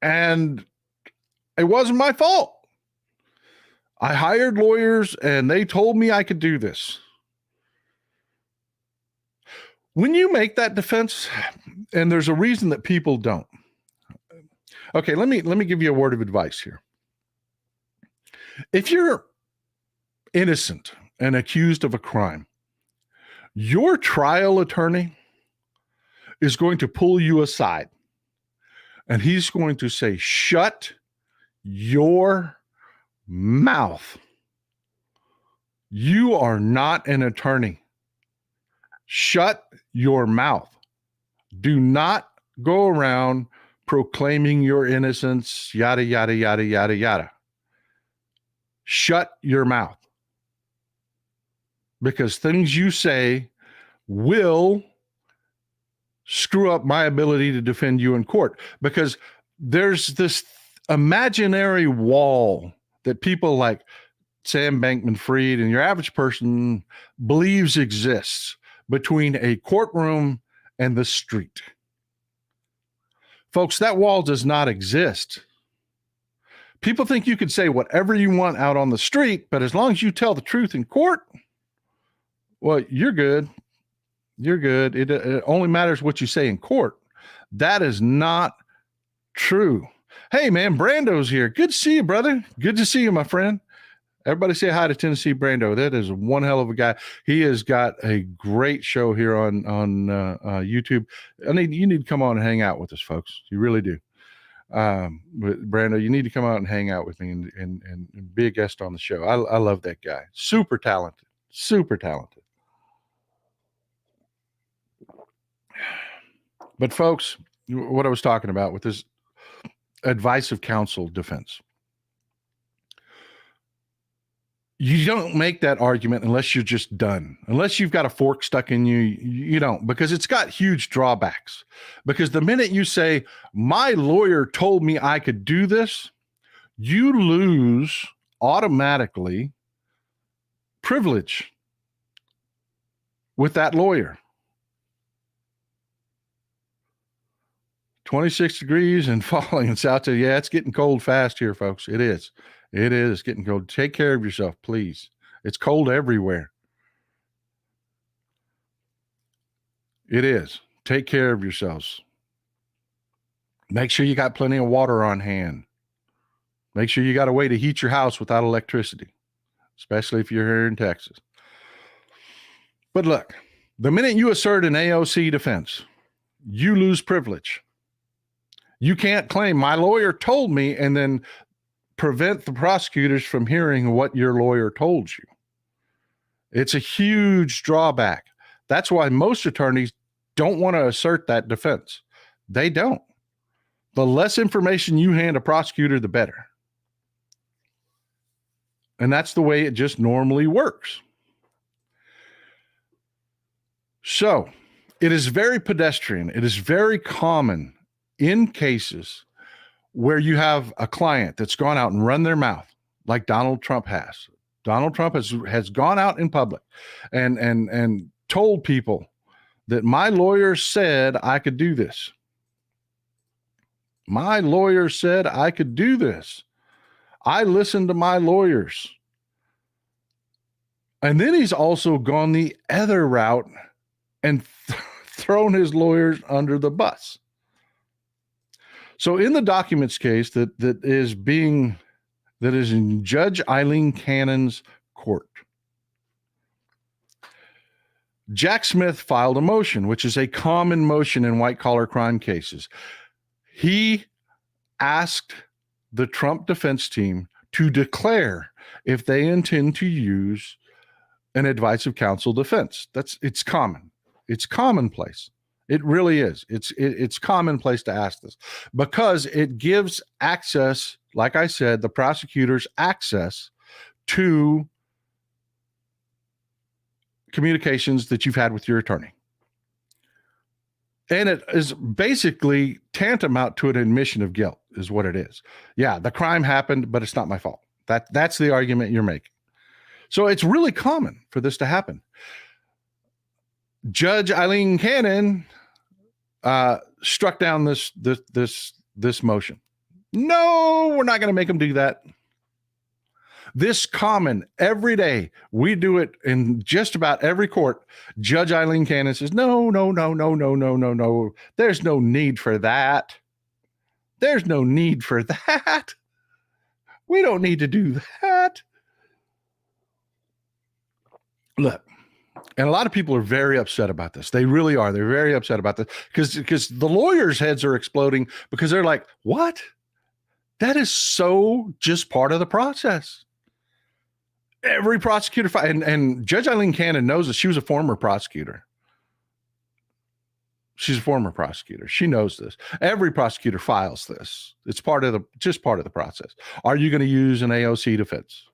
and it wasn't my fault. I hired lawyers and they told me I could do this. When you make that defense, and there's a reason that people don't. Okay, let me give you a word of advice here. If you're innocent and accused of a crime, your trial attorney is going to pull you aside and he's going to say, shut your mouth. You are not an attorney. Shut your mouth. Do not go around proclaiming your innocence, yada, yada, yada, yada, yada. Shut your mouth. Because things you say will screw up my ability to defend you in court. Because there's this imaginary wall that people like Sam Bankman-Fried and your average person believes exists between a courtroom and the street. Folks, that wall does not exist. People think you can say whatever you want out on the street, but as long as you tell the truth in court, well, you're good. You're good. It only matters what you say in court. That is not true. Hey, man, Brando's here. Good to see you, brother. Good to see you, my friend. Everybody say hi to Tennessee Brando. That is one hell of a guy. He has got a great show here on YouTube. You need to come on and hang out with us, folks. You really do. But Brando, you need to come out and hang out with me and be a guest on the show. I love that guy. Super talented. Super talented. But folks, what I was talking about with this advice of counsel defense. You don't make that argument unless you're just done. Unless you've got a fork stuck in you, you don't, because it's got huge drawbacks. Because the minute you say, my lawyer told me I could do this, you lose automatically privilege with that lawyer. 26 degrees and falling in South Texas. Yeah, it's getting cold fast here, folks. It is. It is getting cold. Take care of yourself, please. It's cold everywhere. It is. Take care of yourselves. Make sure you got plenty of water on hand. Make sure you got a way to heat your house without electricity, especially if you're here in Texas. But look, the minute you assert an AOC defense, you lose privilege. You can't claim my lawyer told me and then prevent the prosecutors from hearing what your lawyer told you. It's a huge drawback. That's why most attorneys don't want to assert that defense. They don't. The less information you hand a prosecutor, the better. And that's the way it just normally works. So it is very pedestrian. It is very common in cases where you have a client that's gone out and run their mouth like Donald Trump has. Donald Trump has gone out in public and told people that my lawyer said I could do this. My lawyer said I could do this. I listened to my lawyers. And then he's also gone the other route and thrown his lawyers under the bus. So in the documents case that is in Judge Aileen Cannon's court, Jack Smith filed a motion, which is a common motion in white-collar crime cases. He asked the Trump defense team to declare if they intend to use an advice of counsel defense. It's common. It's commonplace. It really is. It's commonplace to ask this because it gives access, like I said, the prosecutors access to communications that you've had with your attorney. And it is basically tantamount to an admission of guilt is what it is. Yeah, the crime happened, but it's not my fault. That's the argument you're making. So it's really common for this to happen. Judge Aileen Cannon struck down this motion. No, we're not going to make them do that. This common every day. We do it in just about every court. Judge Aileen Cannon says, no. There's no need for that. There's no need for that. We don't need to do that. Look, and a lot of people are very upset about this. They really are. They're very upset about this because the lawyers' heads are exploding because they're like, what? That is so just part of the process. Every prosecutor, and Judge Aileen Cannon knows that she was a former prosecutor. She's a former prosecutor. She knows this. Every prosecutor files this. It's part of the process. Are you going to use an AOC defense?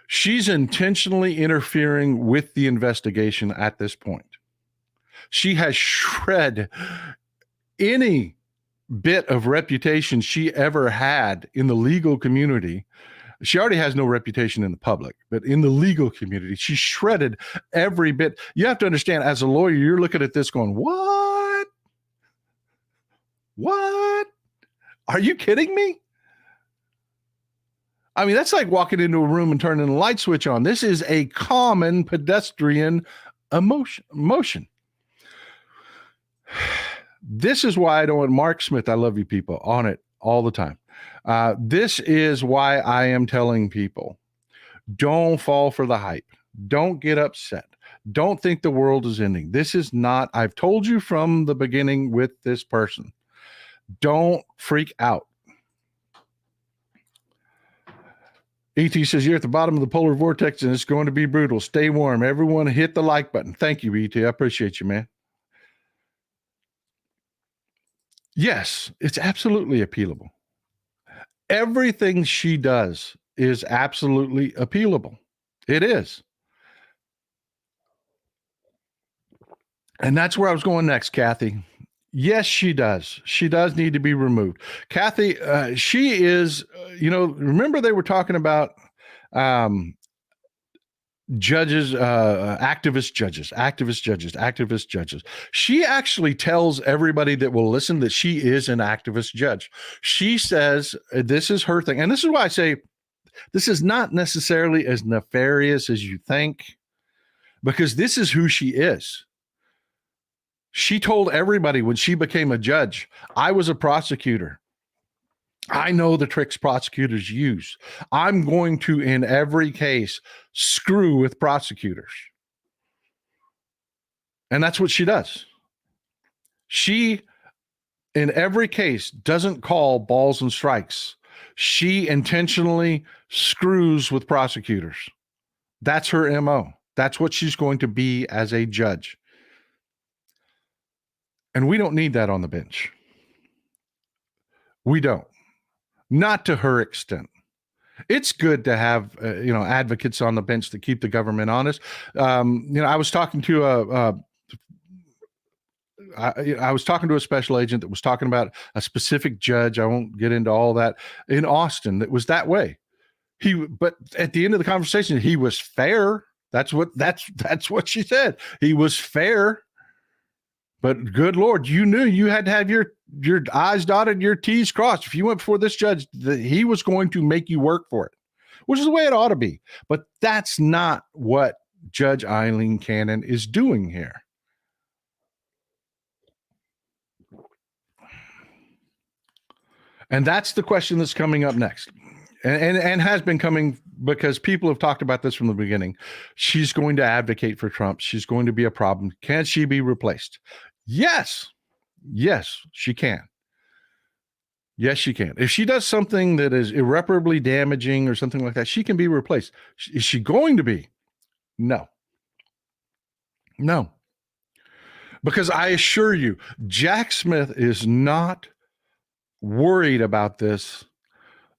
She's intentionally interfering with the investigation at this point. She has shred any bit of reputation she ever had in the legal community. She already has no reputation in the public, but in the legal community, she shredded every bit. You have to understand, as a lawyer, you're looking at this going, what? What? Are you kidding me? I mean, that's like walking into a room and turning the light switch on. This is a common pedestrian emotion. This is why I don't want Mark Smith, I love you people, on it all the time. This is why I am telling people, don't fall for the hype. Don't get upset. Don't think the world is ending. This is not, I've told you from the beginning with this person, don't freak out. ET says, you're at the bottom of the polar vortex and it's going to be brutal. Stay warm. Everyone hit the like button. Thank you, ET. I appreciate you, man. Yes, it's absolutely appealable. Everything she does is absolutely appealable. It is. And that's where I was going next, Kathy. Yes, she does. She does need to be removed. Kathy, she is, remember they were talking about judges, activist judges. She actually tells everybody that will listen that she is an activist judge. She says this is her thing. And this is why I say this is not necessarily as nefarious as you think, because this is who she is. She told everybody when she became a judge, I was a prosecutor. I know the tricks prosecutors use. I'm going to, in every case, screw with prosecutors. And that's what she does. She, in every case, doesn't call balls and strikes. She intentionally screws with prosecutors. That's her MO. That's what she's going to be as a judge. And we don't need that on the bench. We don't. Not to her extent. It's good to have, advocates on the bench to keep the government honest. I was talking to a special agent that was talking about a specific judge. I won't get into all that, in Austin that was that way. But at the end of the conversation, he was fair. That's what she said. He was fair. But good Lord, you knew you had to have your I's dotted, your T's crossed. If you went before this judge, he was going to make you work for it. which is the way it ought to be. But that's not what Judge Aileen Cannon is doing here. And that's the question that's coming up next. And has been coming because people have talked about this from the beginning. She's going to advocate for Trump. She's going to be a problem. Can she be replaced? Yes. Yes, she can. Yes, she can. If she does something that is irreparably damaging or something like that, she can be replaced. Is she going to be? No. No. Because I assure you, Jack Smith is not worried about this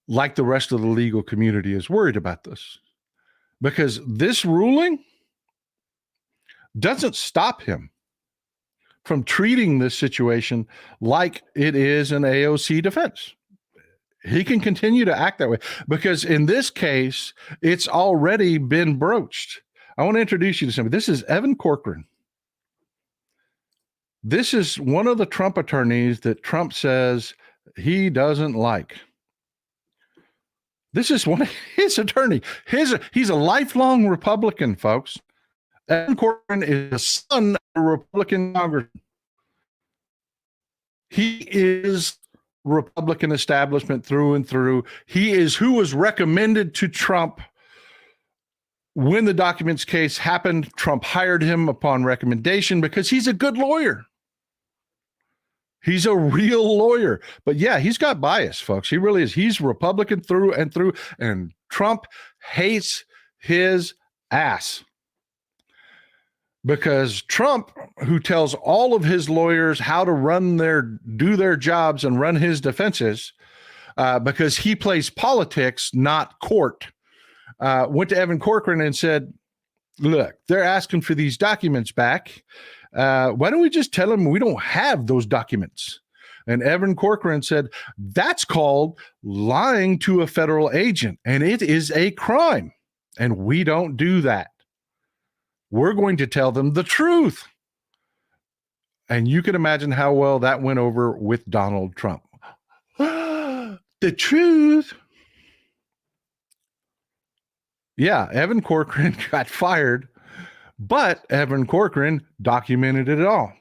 like the rest of the legal community is worried about this. Because this ruling doesn't stop him from treating this situation like it is an AOC defense. He can continue to act that way because in this case, it's already been broached. I want to introduce you to somebody. This is Evan Corcoran. This is one of the Trump attorneys that Trump says he doesn't like. This is one of his attorney. He's a lifelong Republican, folks. Evan Corcoran is the son of a Republican congressman. He is Republican establishment through and through. He is who was recommended to Trump when the documents case happened. Trump hired him upon recommendation because he's a good lawyer. He's a real lawyer. But yeah, he's got bias, folks. He really is. He's Republican through and through, and Trump hates his ass. Because Trump, who tells all of his lawyers how to do their jobs and run his defenses, because he plays politics, not court, went to Evan Corcoran and said, look, they're asking for these documents back. Why don't we just tell them we don't have those documents? And Evan Corcoran said, that's called lying to a federal agent, and it is a crime, and we don't do that. We're going to tell them the truth. And you can imagine how well that went over with Donald Trump. The truth. Yeah, Evan Corcoran got fired, but Evan Corcoran documented it all.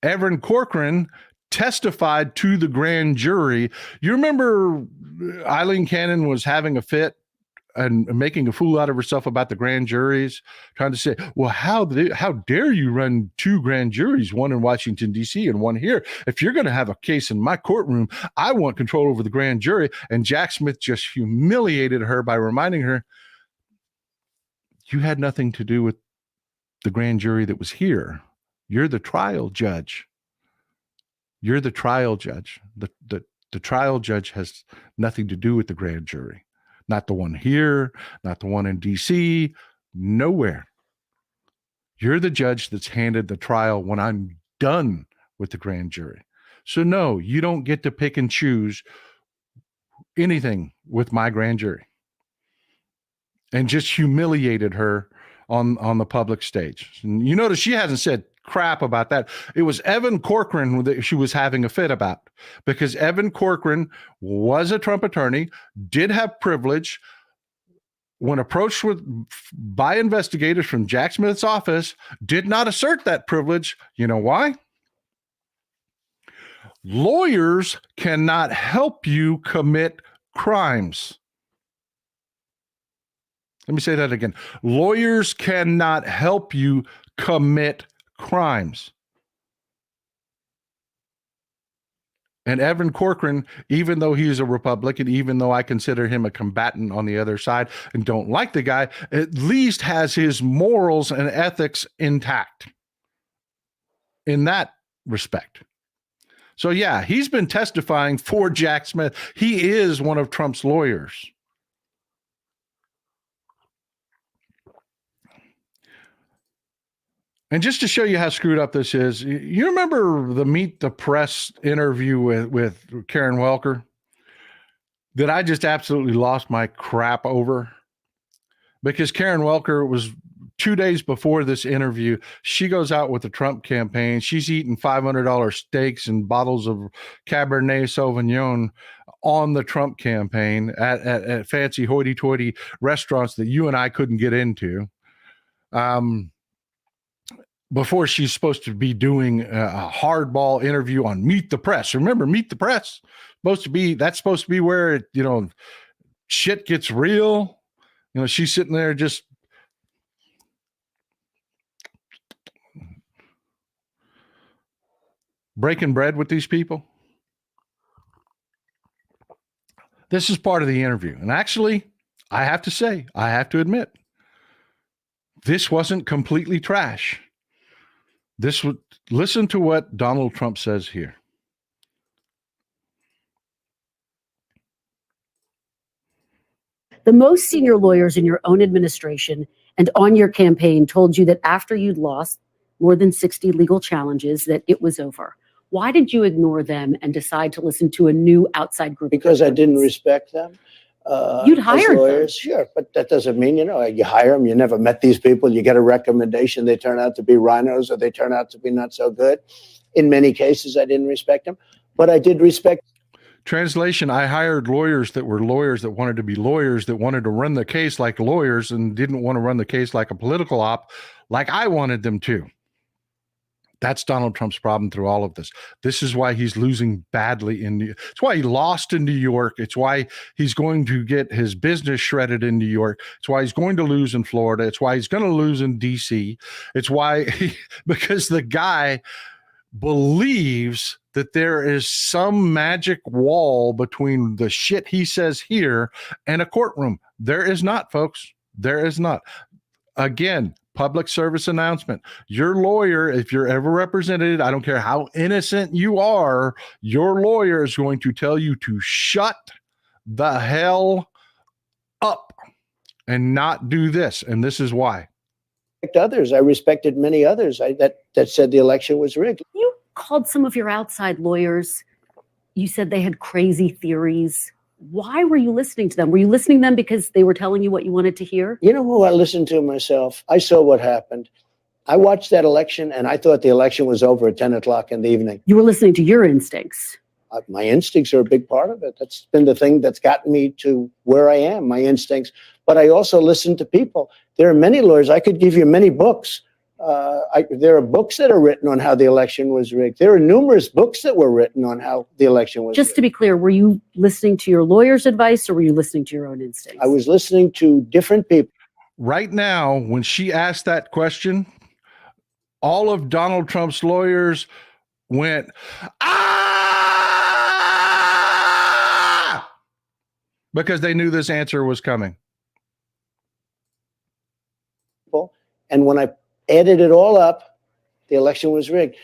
Evan Corcoran testified to the grand jury. You remember Aileen Cannon was having a fit and making a fool out of herself about the grand juries, trying to say, well, how dare you run two grand juries, one in Washington, D.C. and one here? If you're going to have a case in my courtroom, I want control over the grand jury. And Jack Smith just humiliated her by reminding her, you had nothing to do with the grand jury that was here. You're the trial judge. You're the trial judge. The trial judge has nothing to do with the grand jury. Not the one here, not the one in D.C., nowhere. You're the judge that's handed the trial when I'm done with the grand jury. So no, you don't get to pick and choose anything with my grand jury. And just humiliated her on the public stage. And you notice she hasn't said crap about that. It was Evan Corcoran that she was having a fit about, because Evan Corcoran was a Trump attorney, did have privilege. When approached by investigators from Jack Smith's office, did not assert that privilege. You know why? Lawyers cannot help you commit crimes. Let me say that again. Lawyers cannot help you commit crimes. And Evan Corcoran, even though he's a Republican, even though I consider him a combatant on the other side and don't like the guy, at least has his morals and ethics intact in that respect. So yeah, he's been testifying for Jack Smith. He is one of Trump's lawyers. And just to show you how screwed up this is, you remember the Meet the Press interview with Karen Welker that I just absolutely lost my crap over? Because Karen Welker was 2 days before this interview, she goes out with the Trump campaign. She's eating $500 steaks and bottles of Cabernet Sauvignon on the Trump campaign at fancy hoity-toity restaurants that you and I couldn't get into. Before she's supposed to be doing a hardball interview on Meet the Press. Remember, Meet the Press, that's supposed to be where, shit gets real. She's sitting there just breaking bread with these people. This is part of the interview. And actually, I have to admit, this wasn't completely trash. Listen to what Donald Trump says here. The most senior lawyers in your own administration and on your campaign told you that after you'd lost more than 60 legal challenges, that it was over. Why did you ignore them and decide to listen to a new outside group? Because I didn't respect them. You'd hired lawyers, them. Sure, but that doesn't mean, you hire them. You never met these people. You get a recommendation. They turn out to be rhinos or they turn out to be not so good. In many cases, I didn't respect them, but I did respect. Translation, I hired lawyers that wanted to be lawyers, that wanted to run the case like lawyers and didn't want to run the case like a political op, like I wanted them to. That's Donald Trump's problem through all of this. This is why he's losing badly it's why he lost in New York. It's why he's going to get his business shredded in New York. It's why he's going to lose in Florida. It's why he's going to lose in DC. It's why, because the guy believes that there is some magic wall between the shit he says here and a courtroom. There is not, folks. There is not. Again, public service announcement. Your lawyer, if you're ever represented, I don't care how innocent you are, your lawyer is going to tell you to shut the hell up and not do this. And this is why. Others. I respected many others that said the election was rigged. You called some of your outside lawyers. You said they had crazy theories. Why were you listening to them? Were you listening to them because they were telling you what you wanted to hear? You know who I listened to myself? I saw what happened. I watched that election and I thought the election was over at 10 o'clock in the evening. You were listening to your instincts. My instincts are a big part of it. That's been the thing that's gotten me to where I am, my instincts. But I also listen to people. There are many lawyers. I could give you many books. There are books that are written on how the election was rigged. There are numerous books that were written on how the election was rigged. Just to be clear, were you listening to your lawyer's advice or were you listening to your own instincts? I was listening to different people. Right now, when she asked that question, all of Donald Trump's lawyers went, because they knew this answer was coming. And when I added it all up, the election was rigged.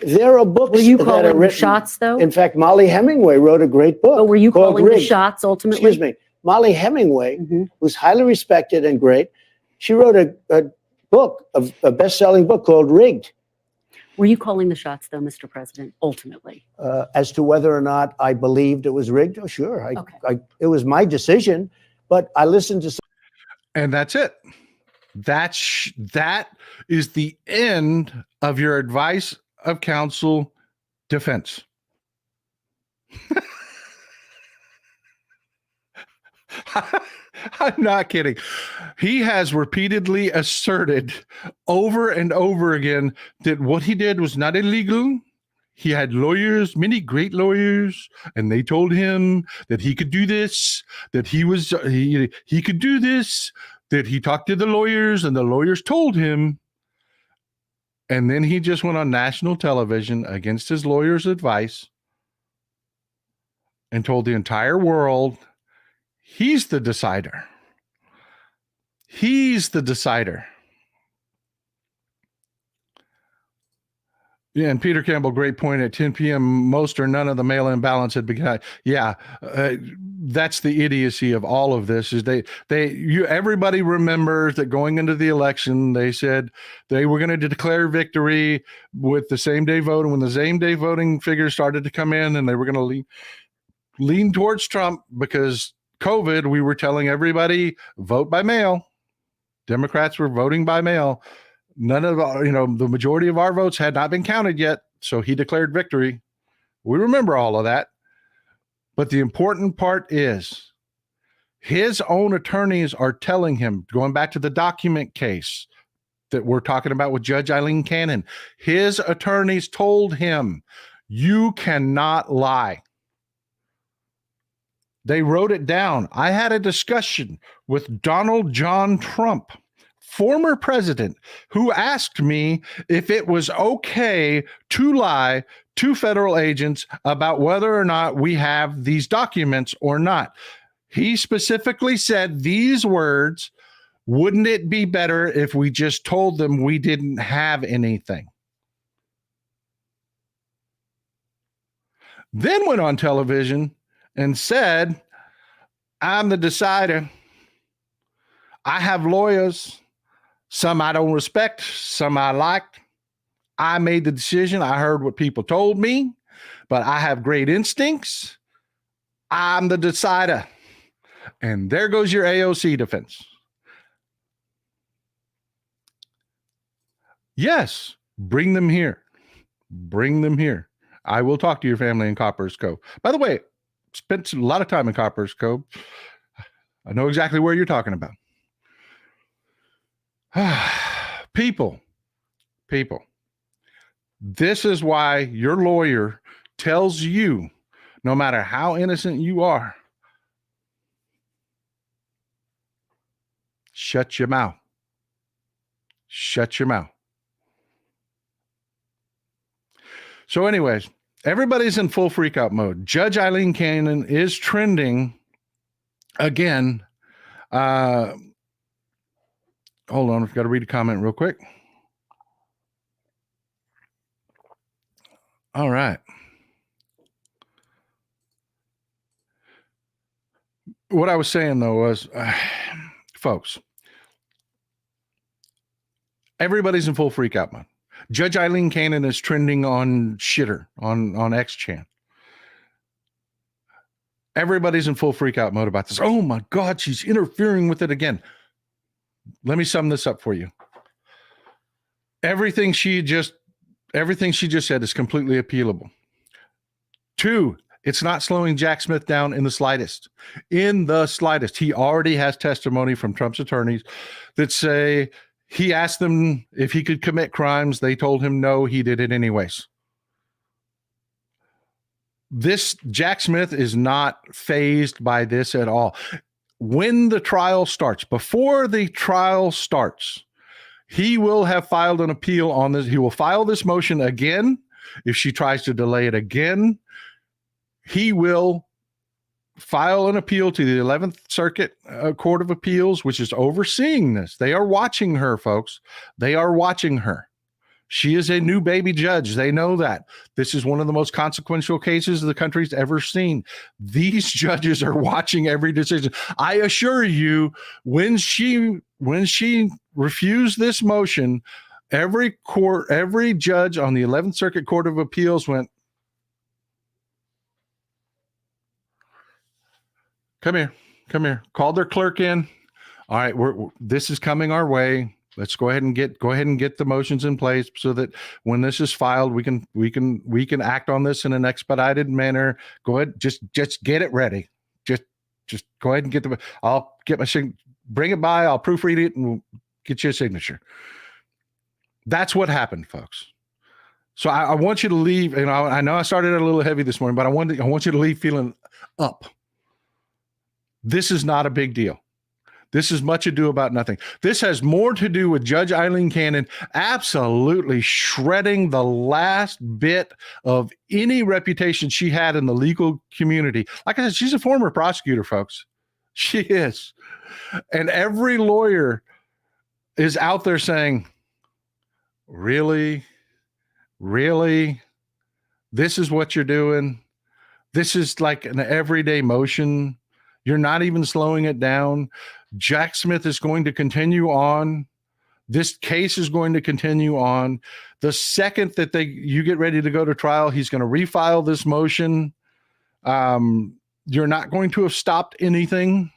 There are books. Were you that calling are written, shots, though? In fact, Molly Hemingway wrote a great book. But were you calling Rigged. the shots ultimately? Excuse me. Molly Hemingway, who's highly respected and great, she wrote a book, a best-selling book called Rigged. Were you calling the shots, though, Mr. President, ultimately? As to whether or not I believed it was rigged, oh, sure. Okay. It was my decision, but I listened to. And that's it. That is the end of your advice of counsel defense. I'm not kidding. He has repeatedly asserted over and over again that what he did was not illegal. He had lawyers, many great lawyers, and they told him that he could do this, that he could do this, that he talked to the lawyers and the lawyers told him. And then he just went on national television against his lawyer's advice and told the entire world he's the decider. He's the decider. Yeah, and Peter Campbell, great point. At 10 p.m., most or none of the mail-in ballots had begun. Yeah, that's the idiocy of all of this. Is everybody remembers that going into the election, they said they were going to declare victory with the same day voting. When the same day voting figures started to come in, and they were going to lean towards Trump because COVID, we were telling everybody vote by mail. Democrats were voting by mail. None of the majority of our votes had not been counted yet. So he declared victory. We remember all of that. But the important part is his own attorneys are telling him, going back to the document case that we're talking about with Judge Aileen Cannon, his attorneys told him, you cannot lie. They wrote it down. I had a discussion with Donald John Trump, former president, who asked me if it was okay to lie to federal agents about whether or not we have these documents or not. He specifically said these words, wouldn't it be better if we just told them we didn't have anything? Then went on television and said, I'm the decider. I have lawyers. Some I don't respect, some I like. I made the decision. I heard what people told me, but I have great instincts. I'm the decider. And there goes your AOC defense. Yes, bring them here. Bring them here. I will talk to your family in Copper's Cove. By the way, spent a lot of time in Copper's Cove. I know exactly where you're talking about. People. This is why your lawyer tells you, no matter how innocent you are, shut your mouth. Shut your mouth. So anyways, everybody's in full freak out mode. Judge Aileen Cannon is trending again. Hold on, I've got to read a comment real quick. All right. What I was saying, though, was, folks, everybody's in full freak out mode. Judge Aileen Cannon is trending on Shitter, on X-Chan. Everybody's in full freak out mode about this. Oh, my God, she's interfering with it again. Let me sum this up for you. Everything she just said is completely appealable. 2, it's not slowing Jack Smith down in the slightest. In the slightest. He already has testimony from Trump's attorneys that say he asked them if he could commit crimes. They told him no, he did it anyways. This Jack Smith is not fazed by this at all. When the trial starts, before the trial starts, he will have filed an appeal on this. He will file this motion again. If she tries to delay it again, he will file an appeal to the 11th Circuit Court of Appeals, which is overseeing this. They are watching her, folks. They are watching her. She is a new baby judge. They know that. This is one of the most consequential cases the country's ever seen. These judges are watching every decision. I assure you, when she refused this motion, every judge on the 11th Circuit Court of Appeals went, come here, called their clerk in. All right, this is coming our way. Let's go ahead and get the motions in place so that when this is filed, we can act on this in an expedited manner. Go ahead, just get it ready. Just go ahead and I'll get my bring it by. I'll proofread it and we'll get you a signature. That's what happened, folks. So I want you to leave. And I know I started a little heavy this morning, but I want you to leave feeling up. This is not a big deal. This is much ado about nothing. This has more to do with Judge Aileen Cannon absolutely shredding the last bit of any reputation she had in the legal community. Like I said, she's a former prosecutor, folks. She is. And every lawyer is out there saying, really? Really? This is what you're doing? This is like an everyday motion. You're not even slowing it down. Jack Smith is going to continue on. This case is going to continue on. The second that you get ready to go to trial, he's going to refile this motion. You're not going to have stopped anything.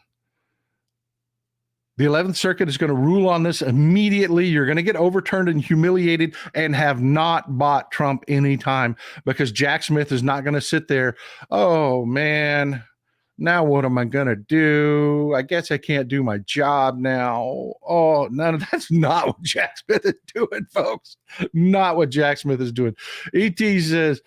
The 11th Circuit is going to rule on this immediately. You're going to get overturned and humiliated and have not bought Trump any time, because Jack Smith is not going to sit there. Oh, man, now what am I going to do? I guess I can't do my job now. Oh, no, that's not what Jack Smith is doing, folks. Not what Jack Smith is doing. ET says,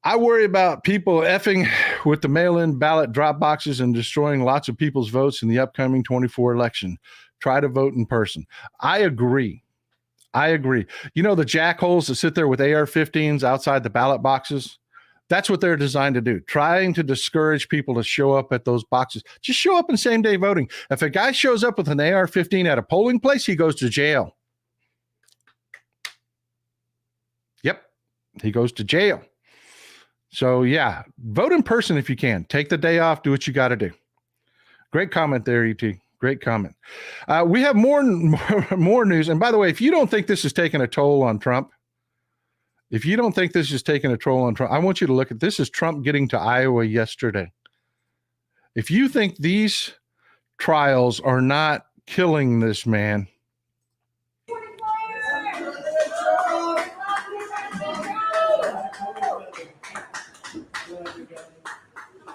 I worry about people effing with the mail-in ballot drop boxes and destroying lots of people's votes in the upcoming 24 election. Try to vote in person. I agree. You know, the jackholes that sit there with AR-15s outside the ballot boxes? That's what they're designed to do, trying to discourage people to show up at those boxes. Just show up in same-day voting. If a guy shows up with an AR-15 at a polling place, he goes to jail. Yep, he goes to jail. So, yeah, vote in person if you can. Take the day off. Do what you got to do. Great comment there, ET. Great comment. We have more news. And by the way, if you don't think this is taking a toll on Trump, I want you to look at this. Is Trump getting to Iowa yesterday? If you think these trials are not killing this man,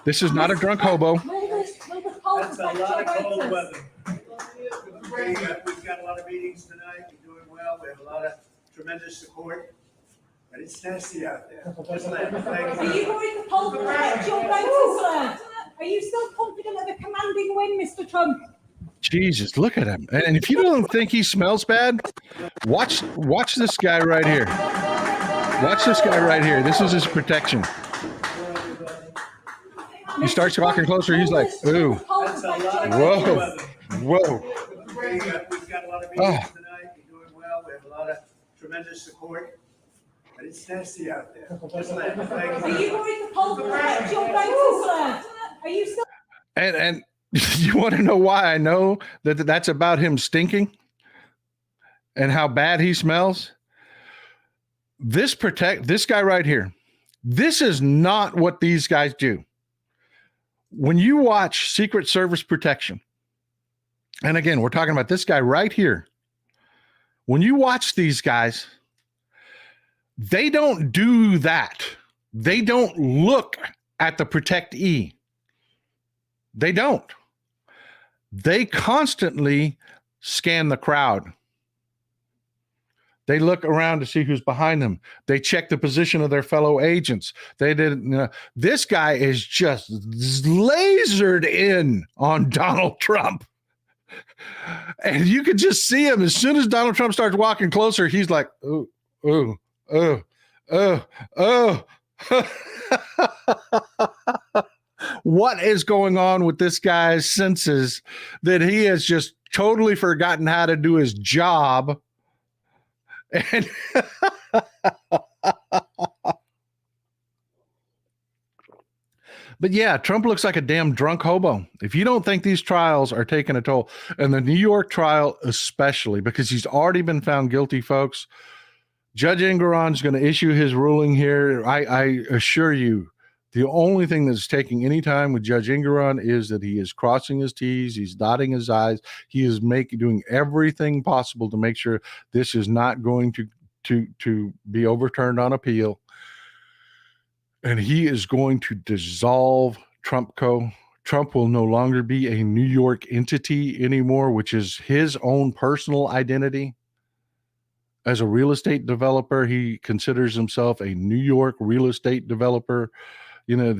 this is not a drunk hobo. That's a lot of cold weather. We've got a lot of meetings tonight. We're doing well. We have a lot of tremendous support. But it's nasty out there. Are you worried the poll will affect your voters, sir? Are you still confident of a commanding win, Mr. Trump? Jesus, look at him. And if you don't think he smells bad, watch this guy right here. Watch this guy right here. This is his protection. He starts walking closer. He's like, ooh, whoa, whoa. We've got a lot of meetings tonight. We're doing well. We have a lot of tremendous support. But it's nasty out there. Are you worried the poll will affect your voters, sir? Are you still? And you want to know why I know that that's about him stinking and how bad he smells? This guy right here. This is not what these guys do. When you watch Secret Service protection, and again, we're talking about this guy right here. When you watch these guys, they don't do that. They don't look at the protectee. They don't. They constantly scan the crowd. They look around to see who's behind them. They check the position of their fellow agents. This guy is just lasered in on Donald Trump. And you could just see him as soon as Donald Trump starts walking closer, he's like, ooh, ooh, ooh, ooh, ooh. What is going on with this guy's senses that he has just totally forgotten how to do his job? And but yeah, Trump looks like a damn drunk hobo. If you don't think these trials are taking a toll, and the New York trial especially, because he's already been found guilty, folks, Judge Engoron's going to issue his ruling here. I assure you, the only thing that's taking any time with Judge Engoron is that he is crossing his T's, he's dotting his I's, he is doing everything possible to make sure this is not going to be overturned on appeal. And he is going to dissolve TrumpCo. Trump will no longer be a New York entity anymore, which is his own personal identity. As a real estate developer, he considers himself a New York real estate developer. You know,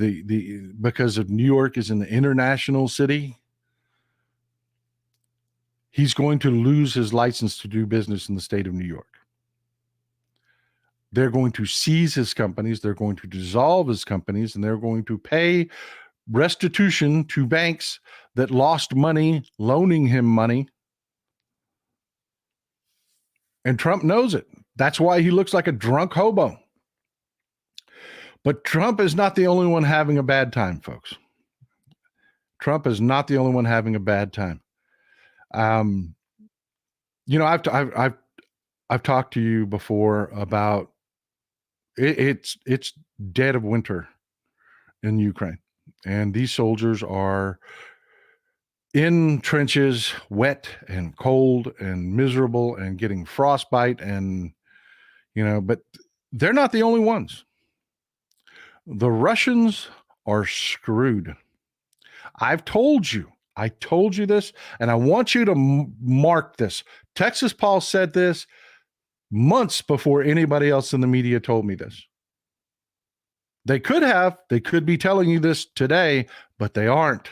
because of New York is an international city, he's going to lose his license to do business in the state of New York. They're going to seize his companies, they're going to dissolve his companies, and they're going to pay restitution to banks that lost money loaning him money. And Trump knows it. That's why he looks like a drunk hobo. But Trump is not the only one having a bad time, folks. Trump is not the only one having a bad time. I've talked to you before about it's dead of winter in Ukraine, and these soldiers are in trenches, wet and cold and miserable and getting frostbite and, but they're not the only ones. The Russians are screwed. I told you this, and I want you to mark this. Texas Paul said this months before anybody else in the media told me this. They could be telling you this today, but they aren't.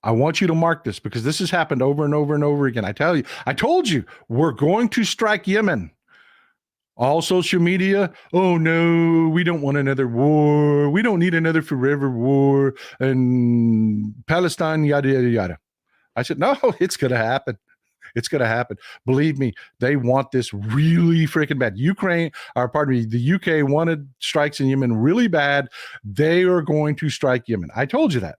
I want you to mark this because this has happened over and over and over again. I told you, we're going to strike Yemen. All social media, oh no, we don't want another war. We don't need another forever war. And Palestine, yada, yada, yada. I said, no, it's going to happen. It's going to happen. Believe me, they want this really freaking bad. The UK wanted strikes in Yemen really bad. They are going to strike Yemen. I told you that.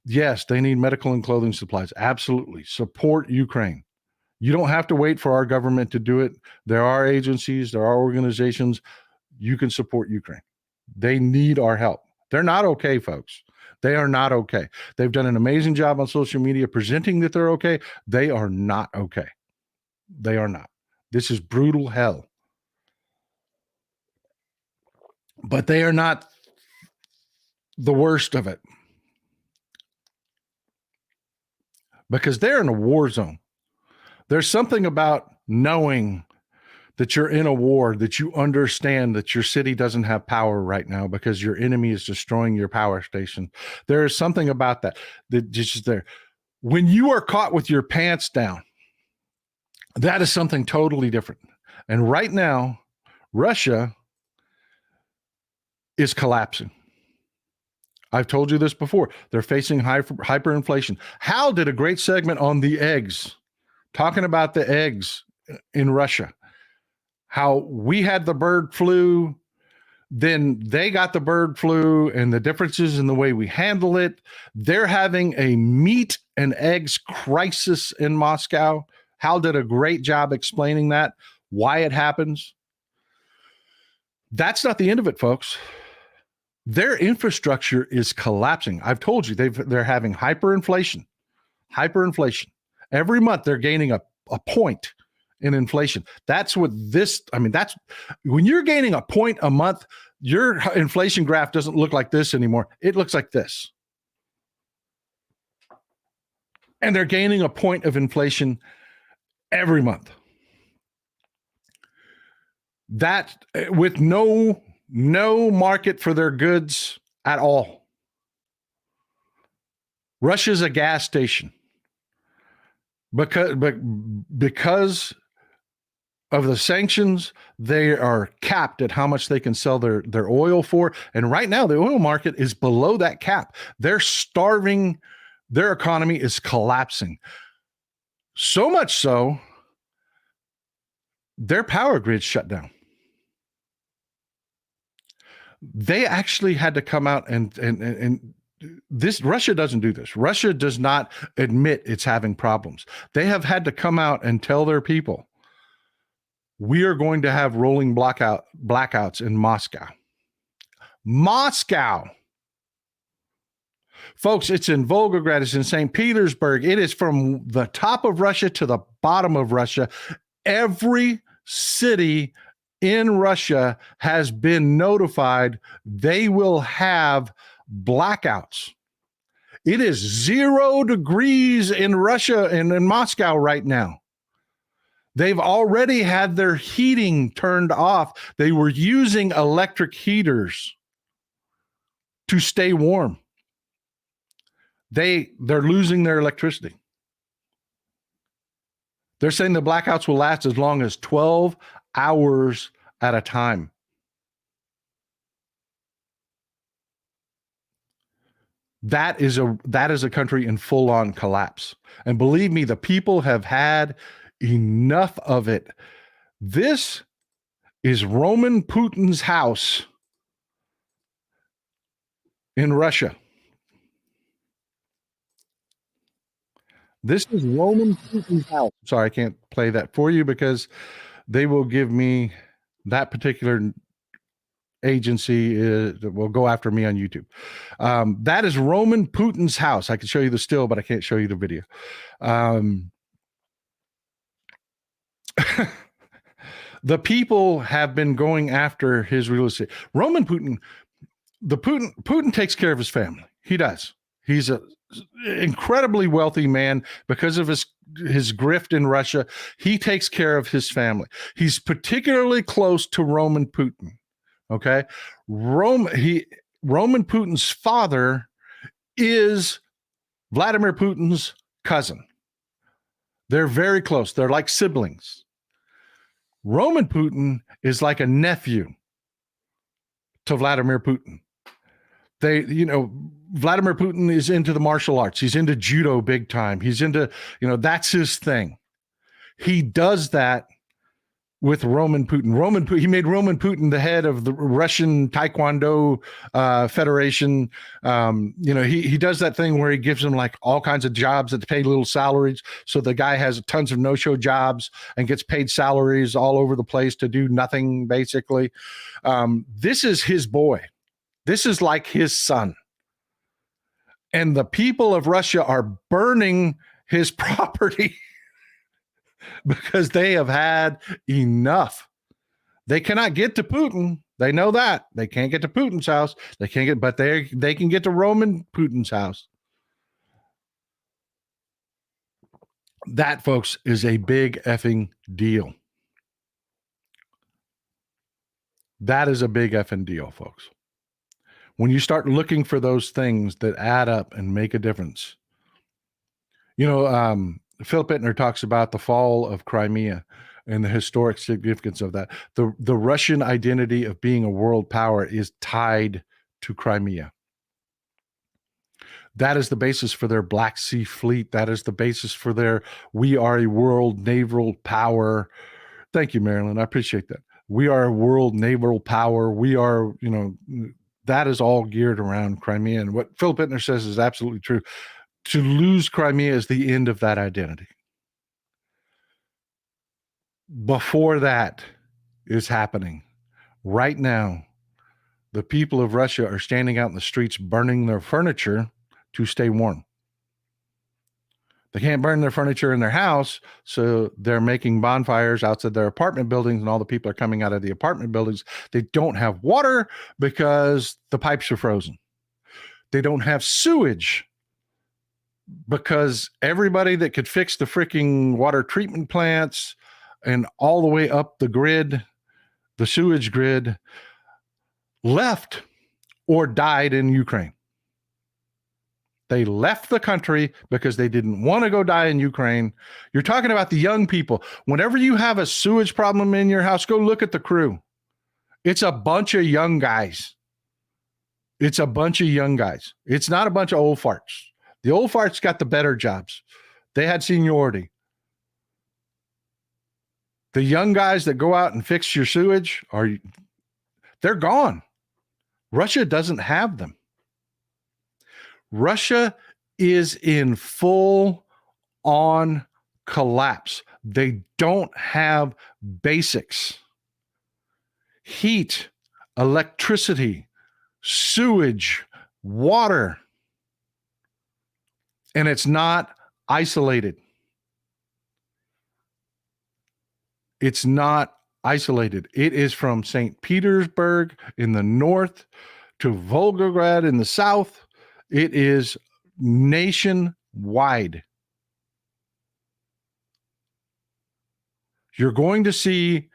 Yes, they need medical and clothing supplies. Absolutely. Support Ukraine. You don't have to wait for our government to do it. There are agencies, there are organizations. You can support Ukraine. They need our help. They're not okay, folks. They are not okay. They've done an amazing job on social media presenting that they're okay. They are not okay. They are not. This is brutal hell. But they are not the worst of it. Because they're in a war zone. There's something about knowing that you're in a war, that you understand that your city doesn't have power right now because your enemy is destroying your power station. There is something about that just there. When you are caught with your pants down, that is something totally different. And right now, Russia is collapsing. I've told you this before. They're facing hyperinflation. Hal did a great segment on the eggs, talking about the eggs in Russia, how we had the bird flu, then they got the bird flu, and the differences in the way we handle it. They're having a meat and eggs crisis in Moscow. Hal did a great job explaining that, why it happens. That's not the end of it, folks. Their infrastructure is collapsing. I've told you they're having hyperinflation. Every month they're gaining a point in inflation. That's what that's when you're gaining a point a month, your inflation graph doesn't look like this anymore. It looks like this. And they're gaining a point of inflation every month. That with no market for their goods at all. Russia's a gas station. Because of the sanctions, they are capped at how much they can sell their oil for. And right now, the oil market is below that cap. They're starving. Their economy is collapsing. So much so, their power grid shut down. They actually had to come out and this, Russia doesn't do this. Russia does not admit it's having problems. They have had to come out and tell their people, we are going to have rolling blackouts in Moscow. Folks, it's in Volgograd, it's in St. Petersburg. It is from the top of Russia to the bottom of Russia. Every city in Russia has been notified they will have blackouts. It is 0 degrees in Russia and in Moscow right now. They've already had their heating turned off. They were using electric heaters to stay warm. They're losing their electricity. They're saying the blackouts will last as long as 12 hours at a time. That is a country in full-on collapse. And believe me, the people have had enough of it. This is Roman Putin's house in Russia. This is Roman Putin's house. Sorry, I can't play that for you because they will give me that particular agency will go after me on YouTube. That is Roman Putin's house. I can show you the still, but I can't show you the video. The people have been going after his real estate. Putin takes care of his family. He does. He's a incredibly wealthy man because of his grift in Russia. He takes care of his family. He's particularly close to Roman Putin. Okay. Roman Putin's father is Vladimir Putin's cousin. They're very close. They're like siblings. Roman Putin is like a nephew to Vladimir Putin. Vladimir Putin is into the martial arts. He's into judo big time. He's into, that's his thing. He does that with Roman Putin. He made Roman Putin the head of the Russian Taekwondo Federation. He does that thing where he gives him like all kinds of jobs that pay little salaries. So the guy has tons of no-show jobs and gets paid salaries all over the place to do nothing, basically. This is his boy. This is like his son. And the people of Russia are burning his property because they have had enough. They cannot get to Putin. They know that. They can't get to Putin's house. They can get to Roman Putin's house. That, folks, is a big effing deal. That is a big effing deal, folks. When you start looking for those things that add up and make a difference. Philip Bittner talks about the fall of Crimea and the historic significance of that. The Russian identity of being a world power is tied to Crimea. That is the basis for their Black Sea Fleet. That is the basis for their we are a world naval power. Thank you, Marilyn. I appreciate that. We are a world naval power. We are, that is all geared around Crimea. And what Philip Bittner says is absolutely true. To lose Crimea is the end of that identity. Before that is happening, right now, the people of Russia are standing out in the streets burning their furniture to stay warm. They can't burn their furniture in their house, so they're making bonfires outside their apartment buildings, and all the people are coming out of the apartment buildings. They don't have water because the pipes are frozen. They don't have sewage because everybody that could fix the freaking water treatment plants and all the way up the grid, the sewage grid, left or died in Ukraine. They left the country because they didn't want to go die in Ukraine. You're talking about the young people. Whenever you have a sewage problem in your house, go look at the crew. It's a bunch of young guys. It's a bunch of young guys. It's not a bunch of old farts. The old farts got the better jobs. They had seniority. The young guys that go out and fix your sewage, they're gone. Russia doesn't have them. Russia is in full-on collapse. They don't have basics. Heat, electricity, sewage, water. And it's not isolated. It's not isolated. It is from St. Petersburg in the north to Volgograd in the south. It is nationwide. You're going to see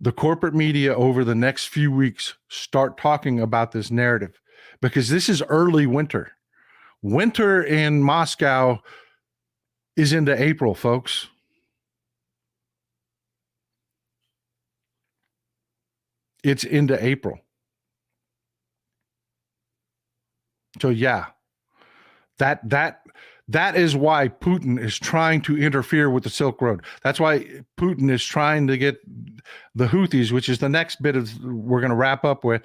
the corporate media over the next few weeks start talking about this narrative because this is early winter. Winter in Moscow is into April, folks. It's into April. So yeah, that is why Putin is trying to interfere with the Silk Road. That's why Putin is trying to get the Houthis, which is the next bit of we're going to wrap up with.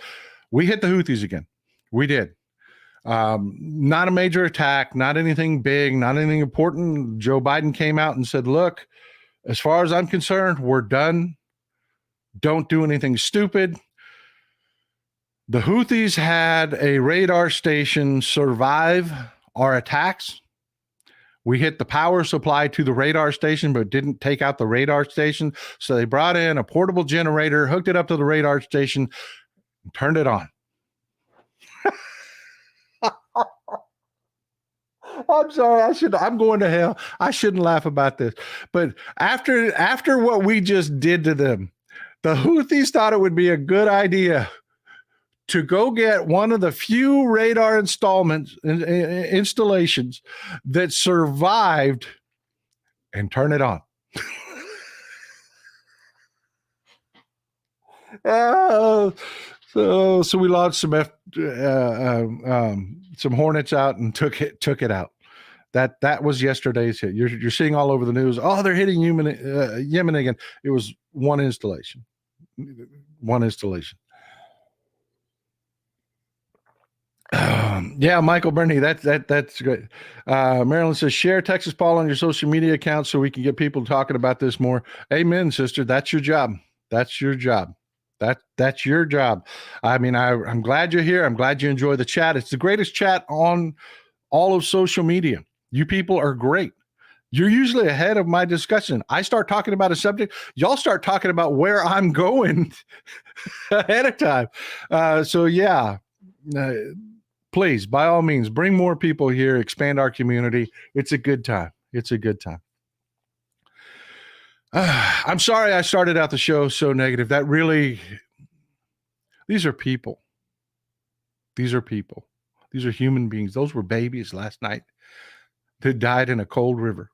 We hit the Houthis again. We did. Not a major attack, not anything big, not anything important. Joe Biden came out and said, look, as far as I'm concerned, we're done. Don't do anything stupid. The Houthis had a radar station survive our attacks. We hit the power supply to the radar station, but didn't take out the radar station. So they brought in a portable generator, hooked it up to the radar station, and turned it on. I'm sorry. I'm going to hell. I shouldn't laugh about this. But after what we just did to them, the Houthis thought it would be a good idea to go get one of the few radar installations that survived and turn it on. So we launched some Hornets out and took it out. That was yesterday's hit. You're seeing all over the news. Oh, they're hitting Yemen again. It was one installation. Yeah, Michael Burney, that's great. Marilyn says, share Texas Paul on your social media accounts so we can get people talking about this more. Amen, sister. That's your job. That's your job. That's your job. I mean, I'm glad you're here. I'm glad you enjoy the chat. It's the greatest chat on all of social media. You people are great. You're usually ahead of my discussion. I start talking about a subject, y'all start talking about where I'm going ahead of time. So yeah. Please, by all means, bring more people here, expand our community. It's a good time. I'm sorry I started out the show so negative. These are people. These are human beings. Those were babies last night that died in a cold river.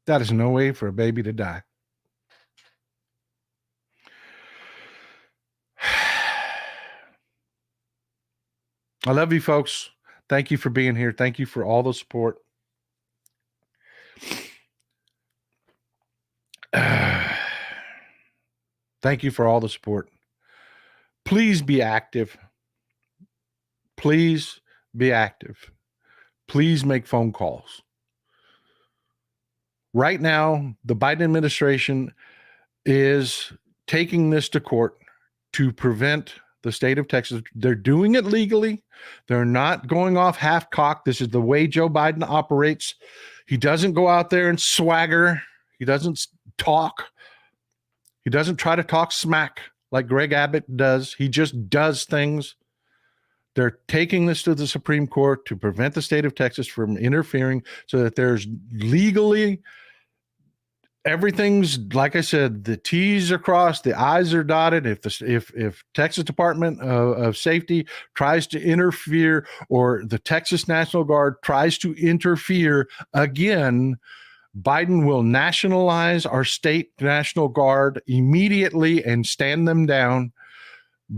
That is no way for a baby to die. I love you folks. Thank you for being here. Thank you for all the support. Thank you for all the support. Please be active. Please be active. Please make phone calls. Right now, the Biden administration is taking this to court to prevent the state of Texas. They're doing it legally. They're not going off half-cocked. This is the way Joe Biden operates. He doesn't go out there and swagger. He doesn't talk. He doesn't try to talk smack like Greg Abbott does. He just does things. They're taking this to the Supreme Court to prevent the state of Texas from interfering so that there's legally everything's, like I said, the T's are crossed, the I's are dotted. If Texas Department of Safety tries to interfere or the Texas National Guard tries to interfere again, Biden will nationalize our state National Guard immediately and stand them down.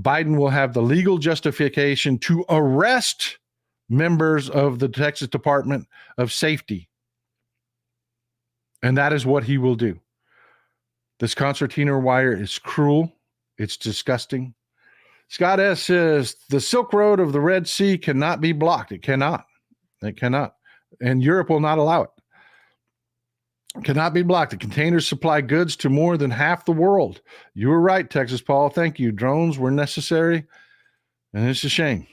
Biden will have the legal justification to arrest members of the Texas Department of Safety. And that is what he will do. This concertina wire is cruel. It's disgusting. Scott S. says, the Silk Road of the Red Sea cannot be blocked. It cannot. It cannot. And Europe will not allow it. It cannot be blocked. The containers supply goods to more than half the world. You were right, Texas Paul. Thank you. Drones were necessary, and it's a shame.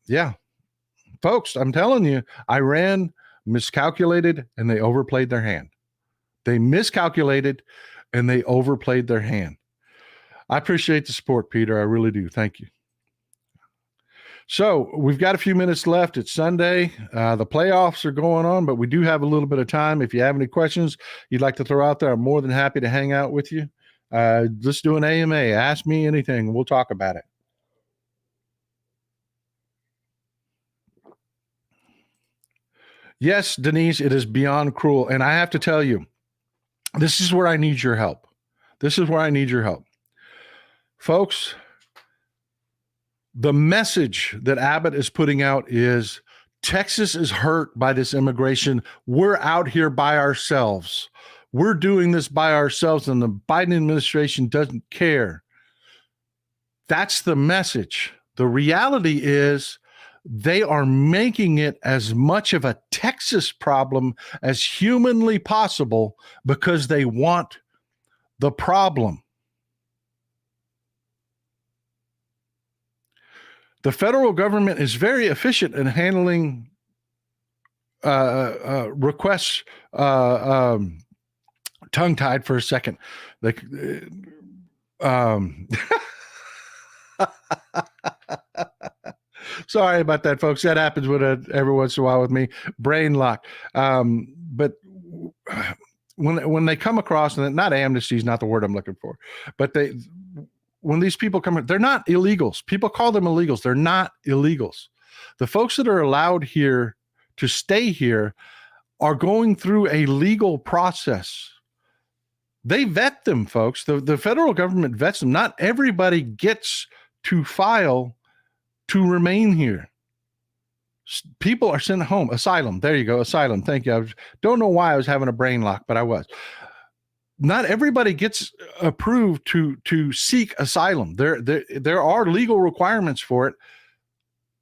Yeah. Folks, I'm telling you, Iran miscalculated, and they overplayed their hand. They miscalculated and they overplayed their hand. I appreciate the support, Peter. I really do. Thank you. So we've got a few minutes left. It's Sunday. The playoffs are going on, but we do have a little bit of time. If you have any questions you'd like to throw out there, I'm more than happy to hang out with you. Let's do an AMA. Ask me anything. We'll talk about it. Yes, Denise, it is beyond cruel. And I have to tell you, this is where I need your help. Folks, the message that Abbott is putting out is Texas is hurt by this immigration. We're out here by ourselves. We're doing this by ourselves, and the Biden administration doesn't care. That's the message. The reality is They are making it as much of a Texas problem as humanly possible because they want the problem. The federal government is very efficient in handling requests. Tongue-tied for a second. Sorry about that, folks. That happens every once in a while with me. Brain lock. But when they come across, and not amnesty is not the word I'm looking for, but when these people come in, they're not illegals. People call them illegals. They're not illegals. The folks that are allowed here to stay here are going through a legal process. They vet them, folks. The federal government vets them. Not everybody gets to file to remain here. People are sent home. Asylum. There you go. Asylum. Thank you. I don't know why I was having a brain lock, but I was. Not everybody gets approved to seek asylum. There are legal requirements for it.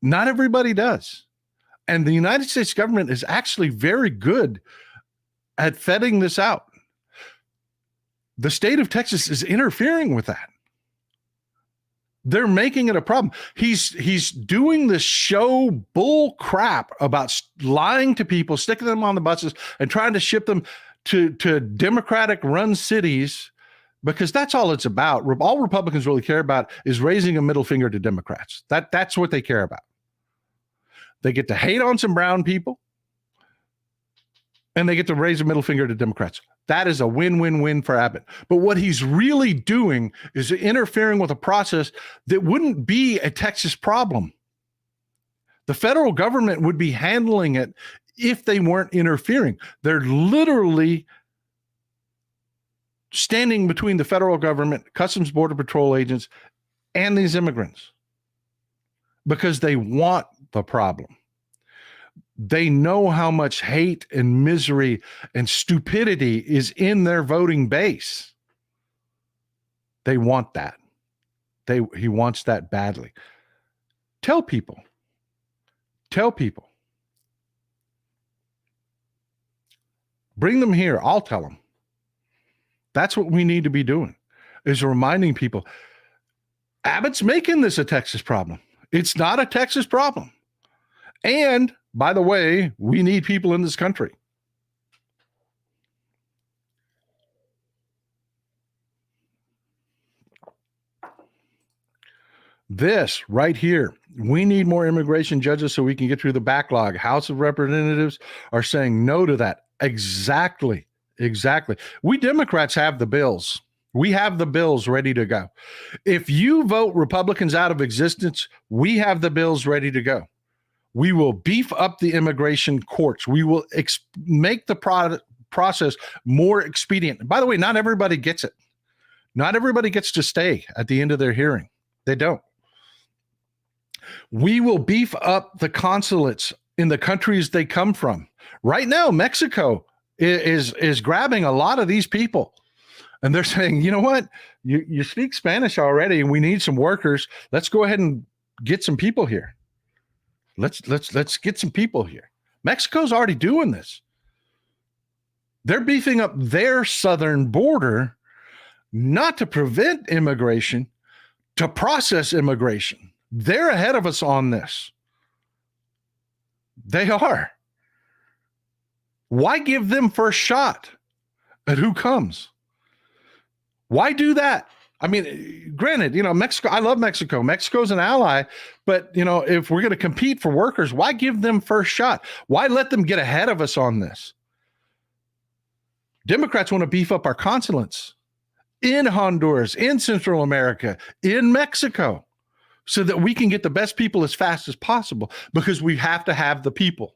Not everybody does. And the United States government is actually very good at vetting this out. The state of Texas is interfering with that. They're making it a problem. He's doing this show bull crap about lying to people, sticking them on the buses, and trying to ship them to Democratic-run cities, because that's all it's about. All Republicans really care about is raising a middle finger to Democrats. That's what they care about. They get to hate on some brown people, and they get to raise a middle finger to Democrats. That is a win-win-win for Abbott. But what he's really doing is interfering with a process that wouldn't be a Texas problem. The federal government would be handling it if they weren't interfering. They're literally standing between the federal government, Customs Border Patrol agents, and these immigrants because they want the problem. They know how much hate and misery and stupidity is in their voting base. They want that. He wants that badly. Tell people. Bring them here. I'll tell them. That's what we need to be doing, is reminding people, Abbott's making this a Texas problem. It's not a Texas problem. And, by the way, we need people in this country. This right here, we need more immigration judges so we can get through the backlog. House of Representatives are saying no to that. Exactly. We Democrats have the bills. We have the bills ready to go. If you vote Republicans out of existence, we have the bills ready to go. We will beef up the immigration courts. We will make the process more expedient. By the way, not everybody gets it. Not everybody gets to stay at the end of their hearing. They don't. We will beef up the consulates in the countries they come from. Right now, Mexico is grabbing a lot of these people. And they're saying, you know what? You speak Spanish already, and we need some workers. Let's go ahead and get some people here. Let's get some people here. Mexico's already doing this. They're beefing up their southern border, not to prevent immigration, to process immigration. They're ahead of us on this. They are. Why give them first shot at who comes? Why do that? I mean, granted, Mexico, I love Mexico. Mexico's an ally, but, if we're going to compete for workers, why give them first shot? Why let them get ahead of us on this? Democrats want to beef up our consulates in Honduras, in Central America, in Mexico, so that we can get the best people as fast as possible, because we have to have the people.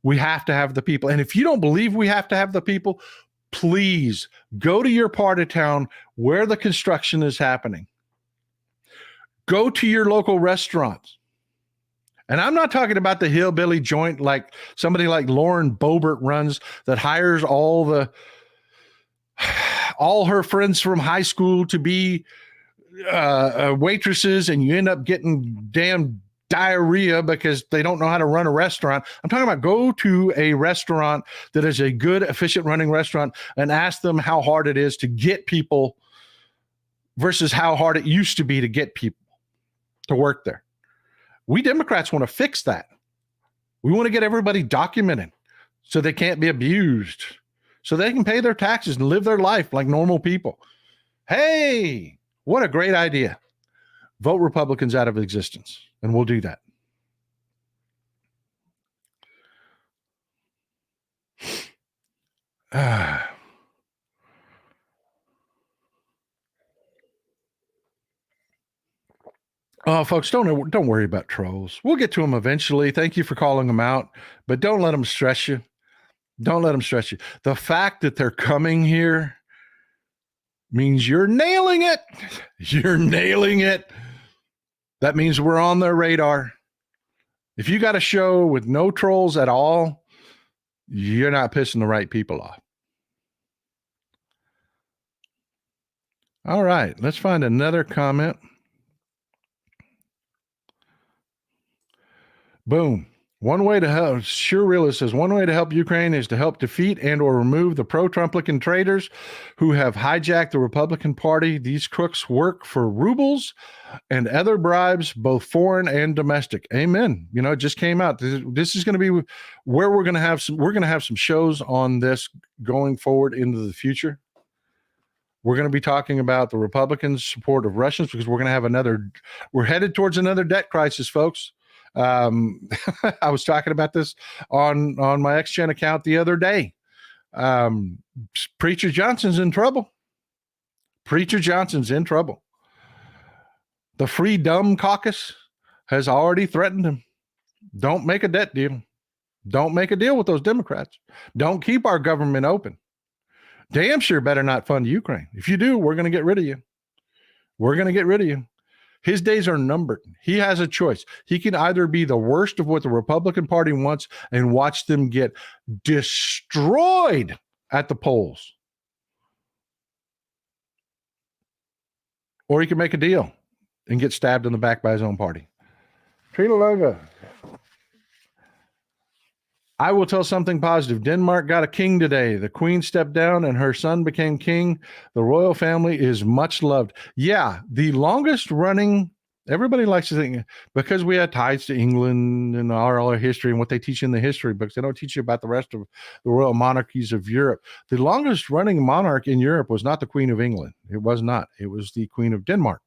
We have to have the people. And if you don't believe we have to have the people, please go to your part of town where the construction is happening. Go to your local restaurants. And I'm not talking about the hillbilly joint like somebody like Lauren Boebert runs, that hires all her friends from high school to be waitresses, and you end up getting damn diarrhea because they don't know how to run a restaurant. I'm talking about go to a restaurant that is a good, efficient running restaurant and ask them how hard it is to get people versus how hard it used to be to get people to work there. We Democrats want to fix that. We want to get everybody documented so they can't be abused, so they can pay their taxes and live their life like normal people. Hey, what a great idea. Vote Republicans out of existence, and we'll do that. Oh, folks, don't worry about trolls. We'll get to them eventually. Thank you for calling them out, but don't let them stress you. Don't let them stress you. The fact that they're coming here means you're nailing it. You're nailing it. That means we're on their radar. If you got a show with no trolls at all, you're not pissing the right people off. All right, let's find another comment. Boom. One way to help, Sure Realist says, one way to help Ukraine is to help defeat and or remove the pro-Trumplican traitors who have hijacked the Republican Party. These crooks work for rubles and other bribes, both foreign and domestic. Amen. You know, it just came out. This is going to be where we're going to have some shows on this going forward into the future. We're going to be talking about the Republicans' support of Russians because we're headed towards another debt crisis, folks. I was talking about this on my XGen account the other day. Preacher Johnson's in trouble. Preacher Johnson's in trouble. The Free Dumb Caucus has already threatened him. Don't make a debt deal. Don't make a deal with those Democrats. Don't keep our government open. Damn sure better not fund Ukraine. If you do, we're going to get rid of you. We're going to get rid of you. His days are numbered. He has a choice. He can either be the worst of what the Republican Party wants and watch them get destroyed at the polls, or he can make a deal and get stabbed in the back by his own party. Trina, I will tell something positive. Denmark got a king today. The queen stepped down and her son became king. The royal family is much loved. Yeah, the longest running, everybody likes to think, because we had ties to England and our history and what they teach in the history books. They don't teach you about the rest of the royal monarchies of Europe. The longest running monarch in Europe was not the Queen of England. It was not. It was the Queen of Denmark.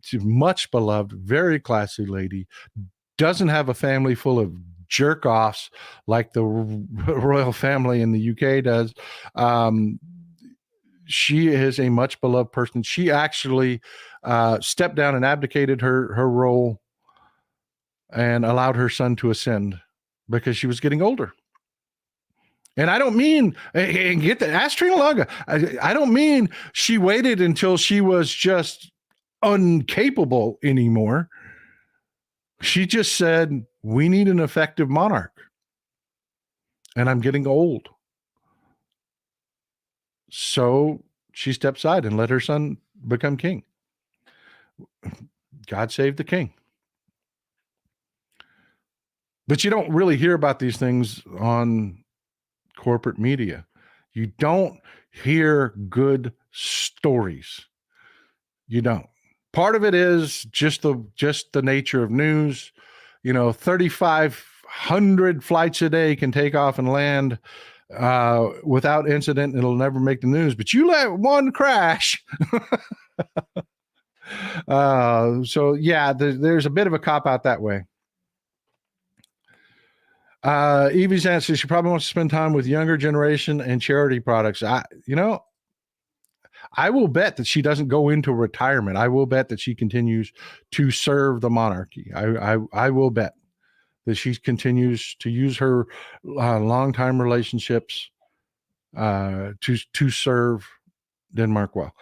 She's much beloved, very classy lady, doesn't have a family full of jerk offs like the royal family in the UK does. She is a much beloved person. She actually stepped down and abdicated her role and allowed her son to ascend because she was getting older. And I don't mean, and get that, ask Trina Laga. I don't mean she waited until she was just incapable anymore. She just said, we need an effective monarch. And I'm getting old. So she stepped aside and let her son become king. God save the king. But you don't really hear about these things on corporate media. You don't hear good stories. You don't. Part of it is just the nature of news. 3,500 flights a day can take off and land without incident. It'll never make the news, but you let one crash. So yeah, there's a bit of a cop out that way. Evie's answer, she probably wants to spend time with younger generation and charity products. I will bet that she doesn't go into retirement. I will bet that she continues to serve the monarchy. I will bet that she continues to use her long-time relationships to serve Denmark well.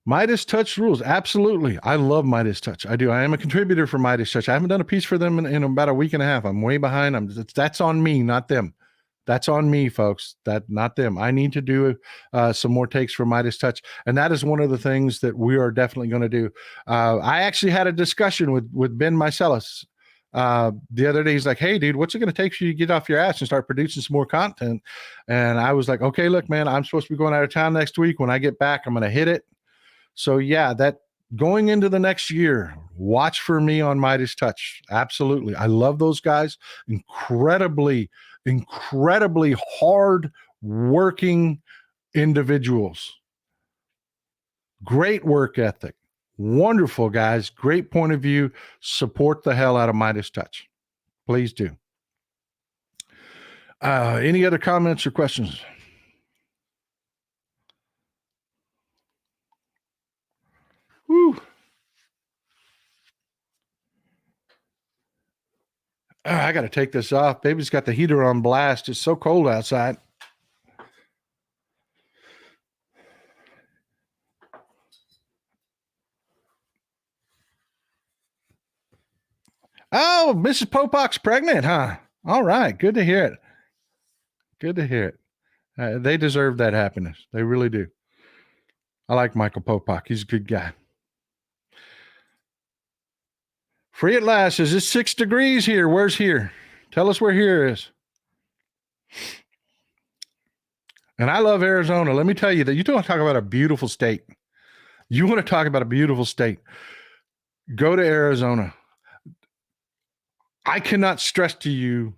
Midas Touch rules. Absolutely. I love Midas Touch. I do. I am a contributor for Midas Touch. I haven't done a piece for them in about a week and a half. I'm way behind. That's on me, not them. That's on me, folks. That not them. I need to do some more takes for Midas Touch, and that is one of the things that we are definitely going to do. I actually had a discussion with Ben Mycelis the other day. He's like, "Hey, dude, what's it going to take for you to get off your ass and start producing some more content?" And I was like, "Okay, look, man, I'm supposed to be going out of town next week. When I get back, I'm going to hit it." So yeah, that going into the next year, watch for me on Midas Touch. Absolutely, I love those guys. Incredibly hard working individuals. Great work ethic. Wonderful guys. Great point of view. Support the hell out of Midas Touch. Please do. Any other comments or questions? Whew. I got to take this off. Baby's got the heater on blast. It's so cold outside. Oh, Mrs. Popok's pregnant, huh? All right. Good to hear it. Good to hear it. They deserve that happiness. They really do. I like Michael Popok. He's a good guy. Free at last. Is it 6 degrees here? Where's here? Tell us where here is. And I love Arizona. Let me tell you that you don't talk about a beautiful state. You want to talk about a beautiful state. Go to Arizona. I cannot stress to you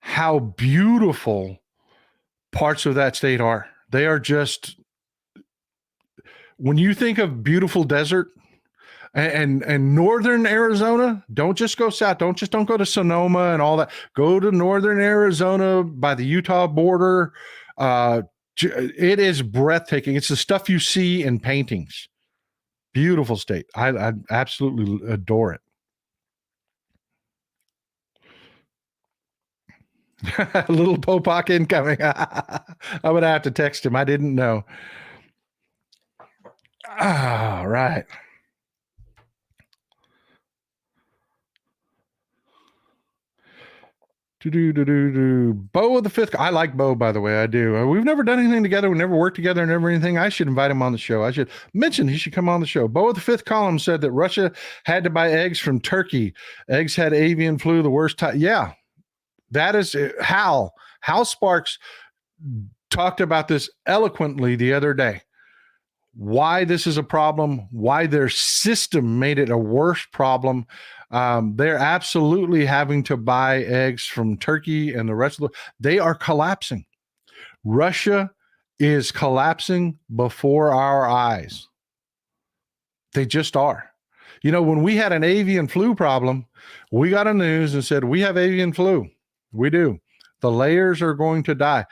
how beautiful parts of that state are. They are just, when you think of beautiful desert and northern Arizona, don't just go south. Don't go to Sonoma and all that. Go to northern Arizona by the Utah border. It is breathtaking. It's the stuff you see in paintings. Beautiful state. I absolutely adore it. Little Popok incoming. I'm going to have to text him. I didn't know. All right. Bo of the Fifth. I like Bo, by the way. I do. We've never done anything together. We never worked together, never anything. I should invite him on the show. I should mention he should come on the show. Bo of the Fifth Column said that Russia had to buy eggs from Turkey. Eggs had avian flu, the worst time. Yeah, that is Hal Sparks talked about this eloquently the other day. Why this is a problem, why their system made it a worse problem. They're absolutely having to buy eggs from Turkey and the rest of they are collapsing. Russia is collapsing before our eyes. They just are. You know, when we had an avian flu problem, we got a news and said, we have avian flu. We do. The layers are going to die.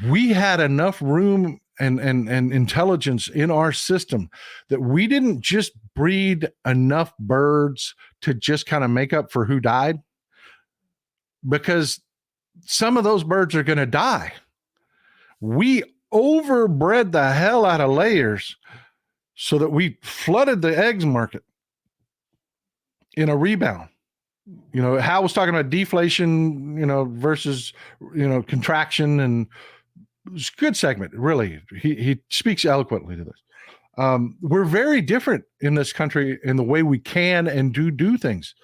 We had enough room and intelligence in our system that we didn't just breed enough birds to just kind of make up for who died, because some of those birds are going to die. We overbred the hell out of layers so that we flooded the eggs market in a rebound. You know, Hal was talking about deflation, you know, versus, you know, contraction, and it's a good segment, really. He speaks eloquently to this. We're very different in this country in the way we can and do things.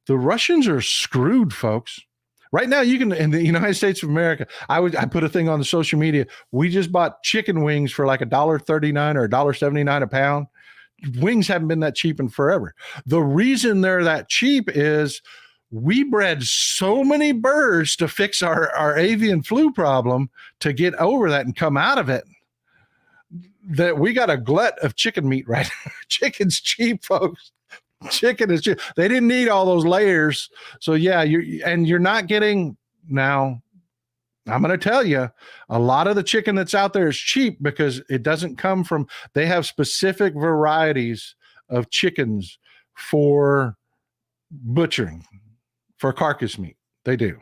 The Russians are screwed, folks. Right now, you can, in the United States of America, I put a thing on the social media. We just bought chicken wings for like $1.39 or $1.79 a pound. Wings haven't been that cheap in forever. The reason they're that cheap is we bred so many birds to fix our avian flu problem to get over that and come out of it that we got a glut of chicken meat right now. Chicken's cheap, folks. Chicken is cheap. They didn't need all those layers. So yeah, you're not getting now. I'm going to tell you, a lot of the chicken that's out there is cheap because it doesn't come from, they have specific varieties of chickens for butchering, for carcass meat. They do.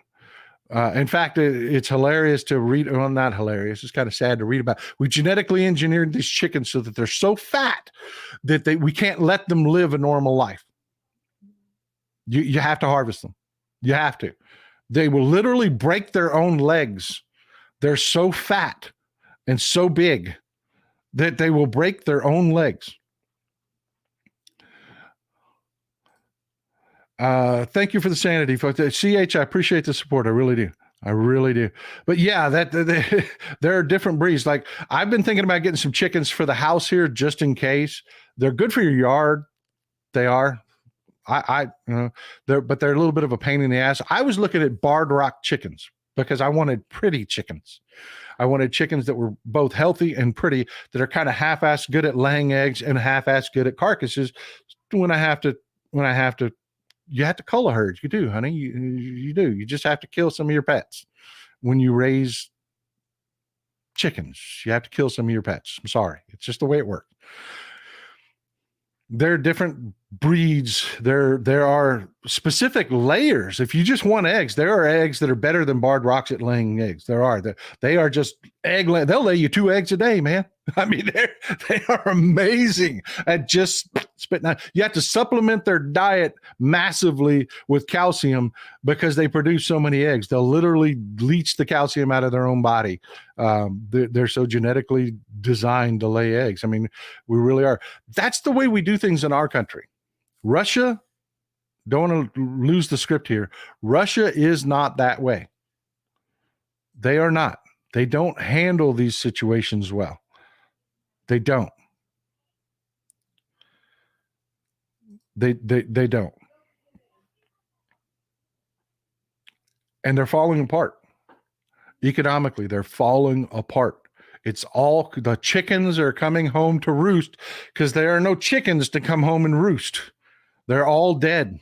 In fact, it's hilarious to read. Well, not hilarious. It's kind of sad to read about. We genetically engineered these chickens so that they're so fat that we can't let them live a normal life. You have to harvest them. You have to. They will literally break their own legs. They're so fat and so big that they will break their own legs. Thank you for the sanity, folks. CH, I appreciate the support. I really do. I really do. But yeah, there are different breeds. Like, I've been thinking about getting some chickens for the house here just in case. They're good for your yard. They are. They're a little bit of a pain in the ass. I was looking at barred rock chickens because I wanted pretty chickens. I wanted chickens that were both healthy and pretty, that are kind of half-assed good at laying eggs and half-assed good at carcasses. You have to cull a herd. You do, honey. You do. You just have to kill some of your pets when you raise chickens. You have to kill some of your pets. I'm sorry. It's just the way it works. There are different breeds. There are specific layers. If you just want eggs, there are eggs that are better than barred rocks at laying eggs. They are just egg. They'll lay you 2 eggs a day, man. I mean, they are amazing at just spitting out. You have to supplement their diet massively with calcium because they produce so many eggs. They'll literally leach the calcium out of their own body. They're so genetically designed to lay eggs. I mean, we really are. That's the way we do things in our country. Russia, don't want to lose the script here. Russia is not that way. They are not. They don't handle these situations well. They don't. They don't. And they're falling apart. Economically, they're falling apart. It's all the chickens are coming home to roost because there are no chickens to come home and roost. They're all dead.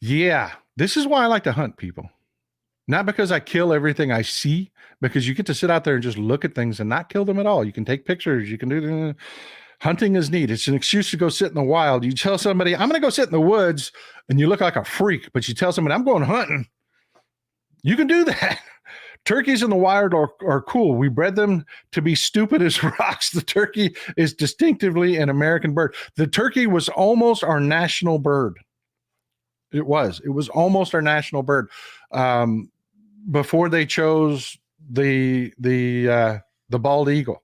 Yeah, this is why I like to hunt, people. Not because I kill everything I see, because you get to sit out there and just look at things and not kill them at all. You can take pictures. You can do hunting is neat. It's an excuse to go sit in the wild. You tell somebody, I'm going to go sit in the woods, and you look like a freak, but you tell somebody, I'm going hunting. You can do that. Turkeys in the wild are cool. We bred them to be stupid as rocks. The turkey is distinctively an American bird. The turkey was almost our national bird. It was almost our national bird. Before they chose the bald eagle.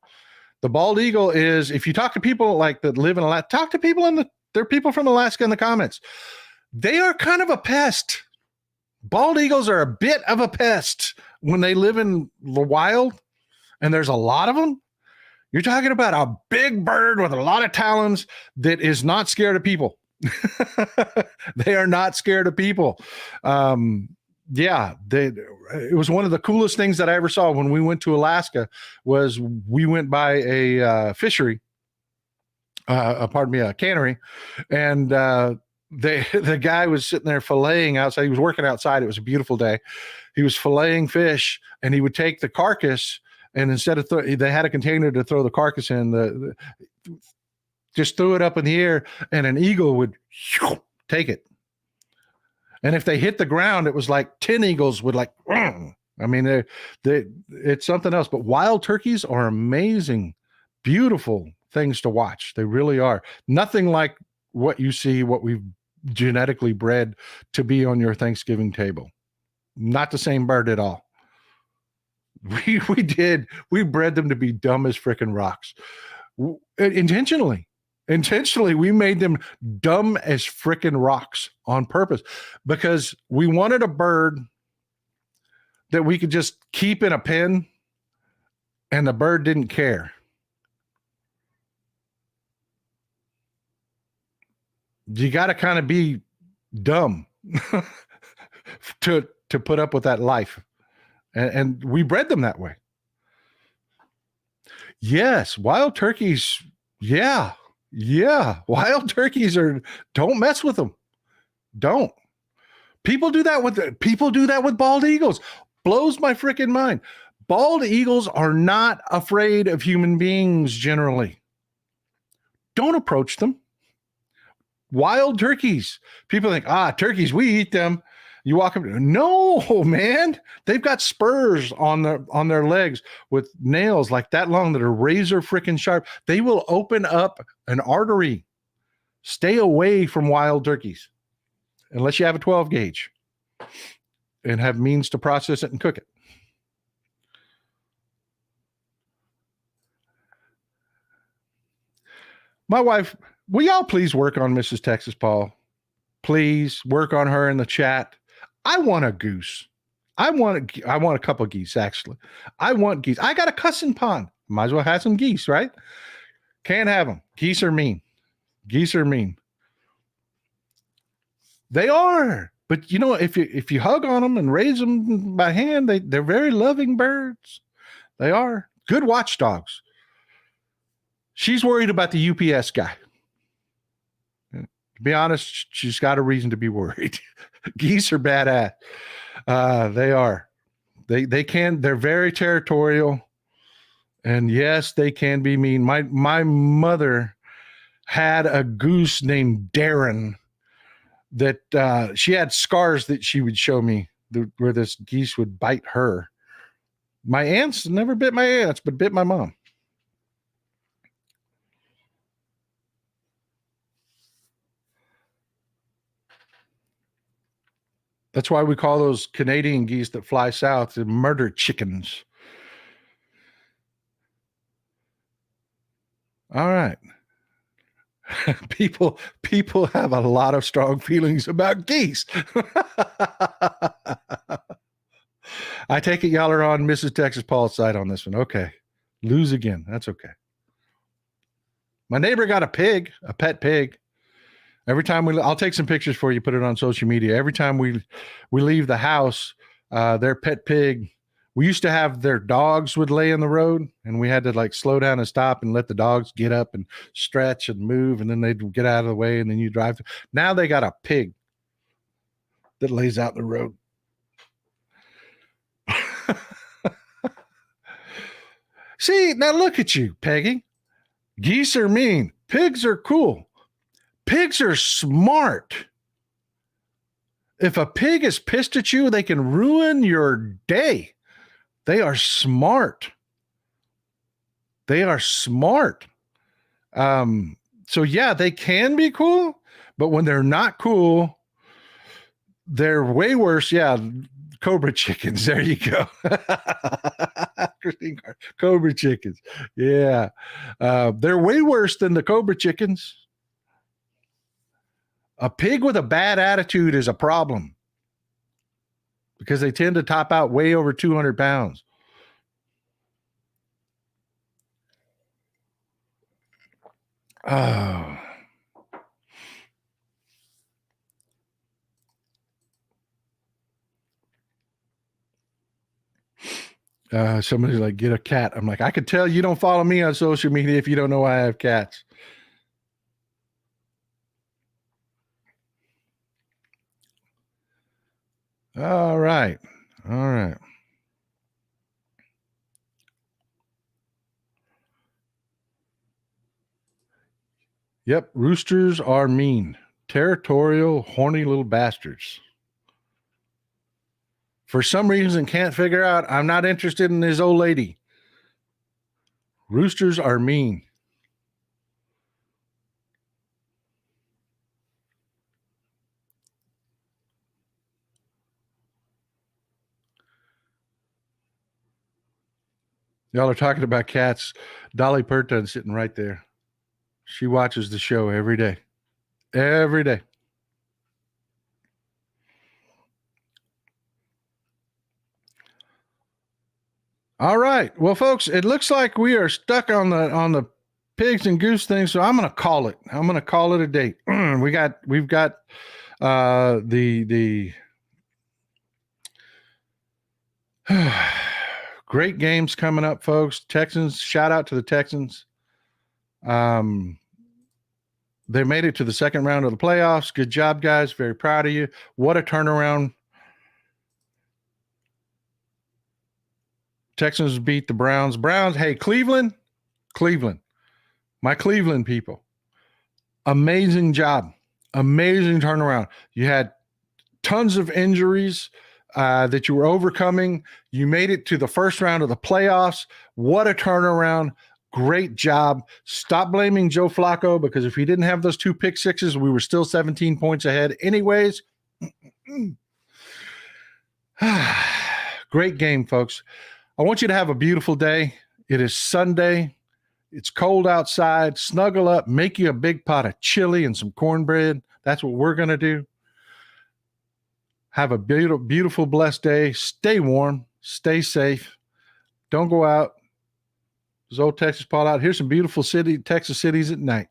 The bald eagle is, if you talk to people like that live in Alaska, talk to people there are people from Alaska in the comments. They are kind of a pest. Bald eagles are a bit of a pest when they live in the wild, and there's a lot of them. You're talking about a big bird with a lot of talons that is not scared of people. They are not scared of people. It was one of the coolest things that I ever saw when we went to Alaska. Was we went by a fishery, a cannery, and the guy was sitting there filleting outside. He was working outside. It was a beautiful day. He was filleting fish, and he would take the carcass, and instead of they had a container to throw the carcass in, just threw it up in the air, and an eagle would take it. And if they hit the ground, it was like 10 eagles would like, I mean, it's something else. But wild turkeys are amazing, beautiful things to watch. They really are. Nothing like what you see, what we've genetically bred to be on your Thanksgiving table. Not the same bird at all. We bred them to be dumb as freaking rocks. Intentionally, we made them dumb as freaking rocks on purpose because we wanted a bird that we could just keep in a pen, and the bird didn't care. You got to kind of be dumb to put up with that life. And we bred them that way. Yes, wild turkeys. Yeah. Wild turkeys don't mess with them. Don't. People do that with bald eagles. Blows my freaking mind. Bald eagles are not afraid of human beings generally. Don't approach them. Wild turkeys. People think, turkeys, we eat them. You walk up, no, man. They've got spurs on their legs with nails like that long that are razor freaking sharp. They will open up an artery. Stay away from wild turkeys unless you have a 12 gauge and have means to process it and cook it. My wife, will y'all please work on Mrs. Texas Paul? Please work on her in the chat. I want a goose. I want a couple of geese, actually. I want geese. I got a cussing pond. Might as well have some geese, right? Can't have them. Geese are mean. Geese are mean. They are. But you know, if you hug on them and raise them by hand, they're very loving birds. They are good watchdogs. She's worried about the UPS guy. To be honest, she's got a reason to be worried. Geese are badass. They are. They're very territorial. And yes, they can be mean. My mother had a goose named Darren that she had scars that she would show me where this geese would bite her. My aunts never bit my aunts, but bit my mom. That's why we call those Canadian geese that fly south the murder chickens. All right. People have a lot of strong feelings about geese. I take it y'all are on Mrs. Texas Paul's side on this one. Okay. Lose again. That's okay. My neighbor got a pet pig. Every time I'll take some pictures for you, put it on social media. Every time we leave the house, their pet pig, we used to have their dogs would lay in the road and we had to like slow down and stop and let the dogs get up and stretch and move. And then they'd get out of the way and then you drive. Now they got a pig that lays out in the road. See, now look at you, Peggy. Geese are mean. Pigs are cool. Pigs are smart. If a pig is pissed at you, they can ruin your day. They are smart. They are smart. So yeah, they can be cool, but when they're not cool, they're way worse. Yeah, cobra chickens. There you go. Christine, cobra chickens. Yeah. They're way worse than the cobra chickens. A pig with a bad attitude is a problem because they tend to top out way over 200 pounds. Oh. Somebody's like, get a cat. I'm like, I could tell you don't follow me on social media if you don't know I have cats. All right. All right. Yep. Roosters are mean, territorial, horny little bastards. For some reason, can't figure out, I'm not interested in this old lady. Roosters are mean. Y'all are talking about cats. Dolly Parton's sitting right there. She watches the show every day. Every day. All right. Well, folks, it looks like we are stuck on the pigs and goose thing, so I'm going to call it. I'm going to call it a date. We've got the great games coming up, folks. Texans, shout out to the Texans. They made it to the second round of the playoffs. Good job, guys. Very proud of you. What a turnaround. Texans beat the Browns. Hey, Cleveland. My Cleveland people. Amazing job. Amazing turnaround. You had tons of injuries that you were overcoming. You made it to the first round of the playoffs. What a turnaround. Great job. Stop blaming Joe Flacco, because if he didn't have those 2 pick sixes, we were still 17 points ahead anyways. Great game, folks. I want you to have a beautiful day. It is Sunday. It's cold outside. Snuggle up, make you a big pot of chili and some cornbread. That's what we're going to do. Have a beautiful, beautiful, blessed day. Stay warm. Stay safe. Don't go out. There's old Texas Paul out. Here's some beautiful Texas cities at night.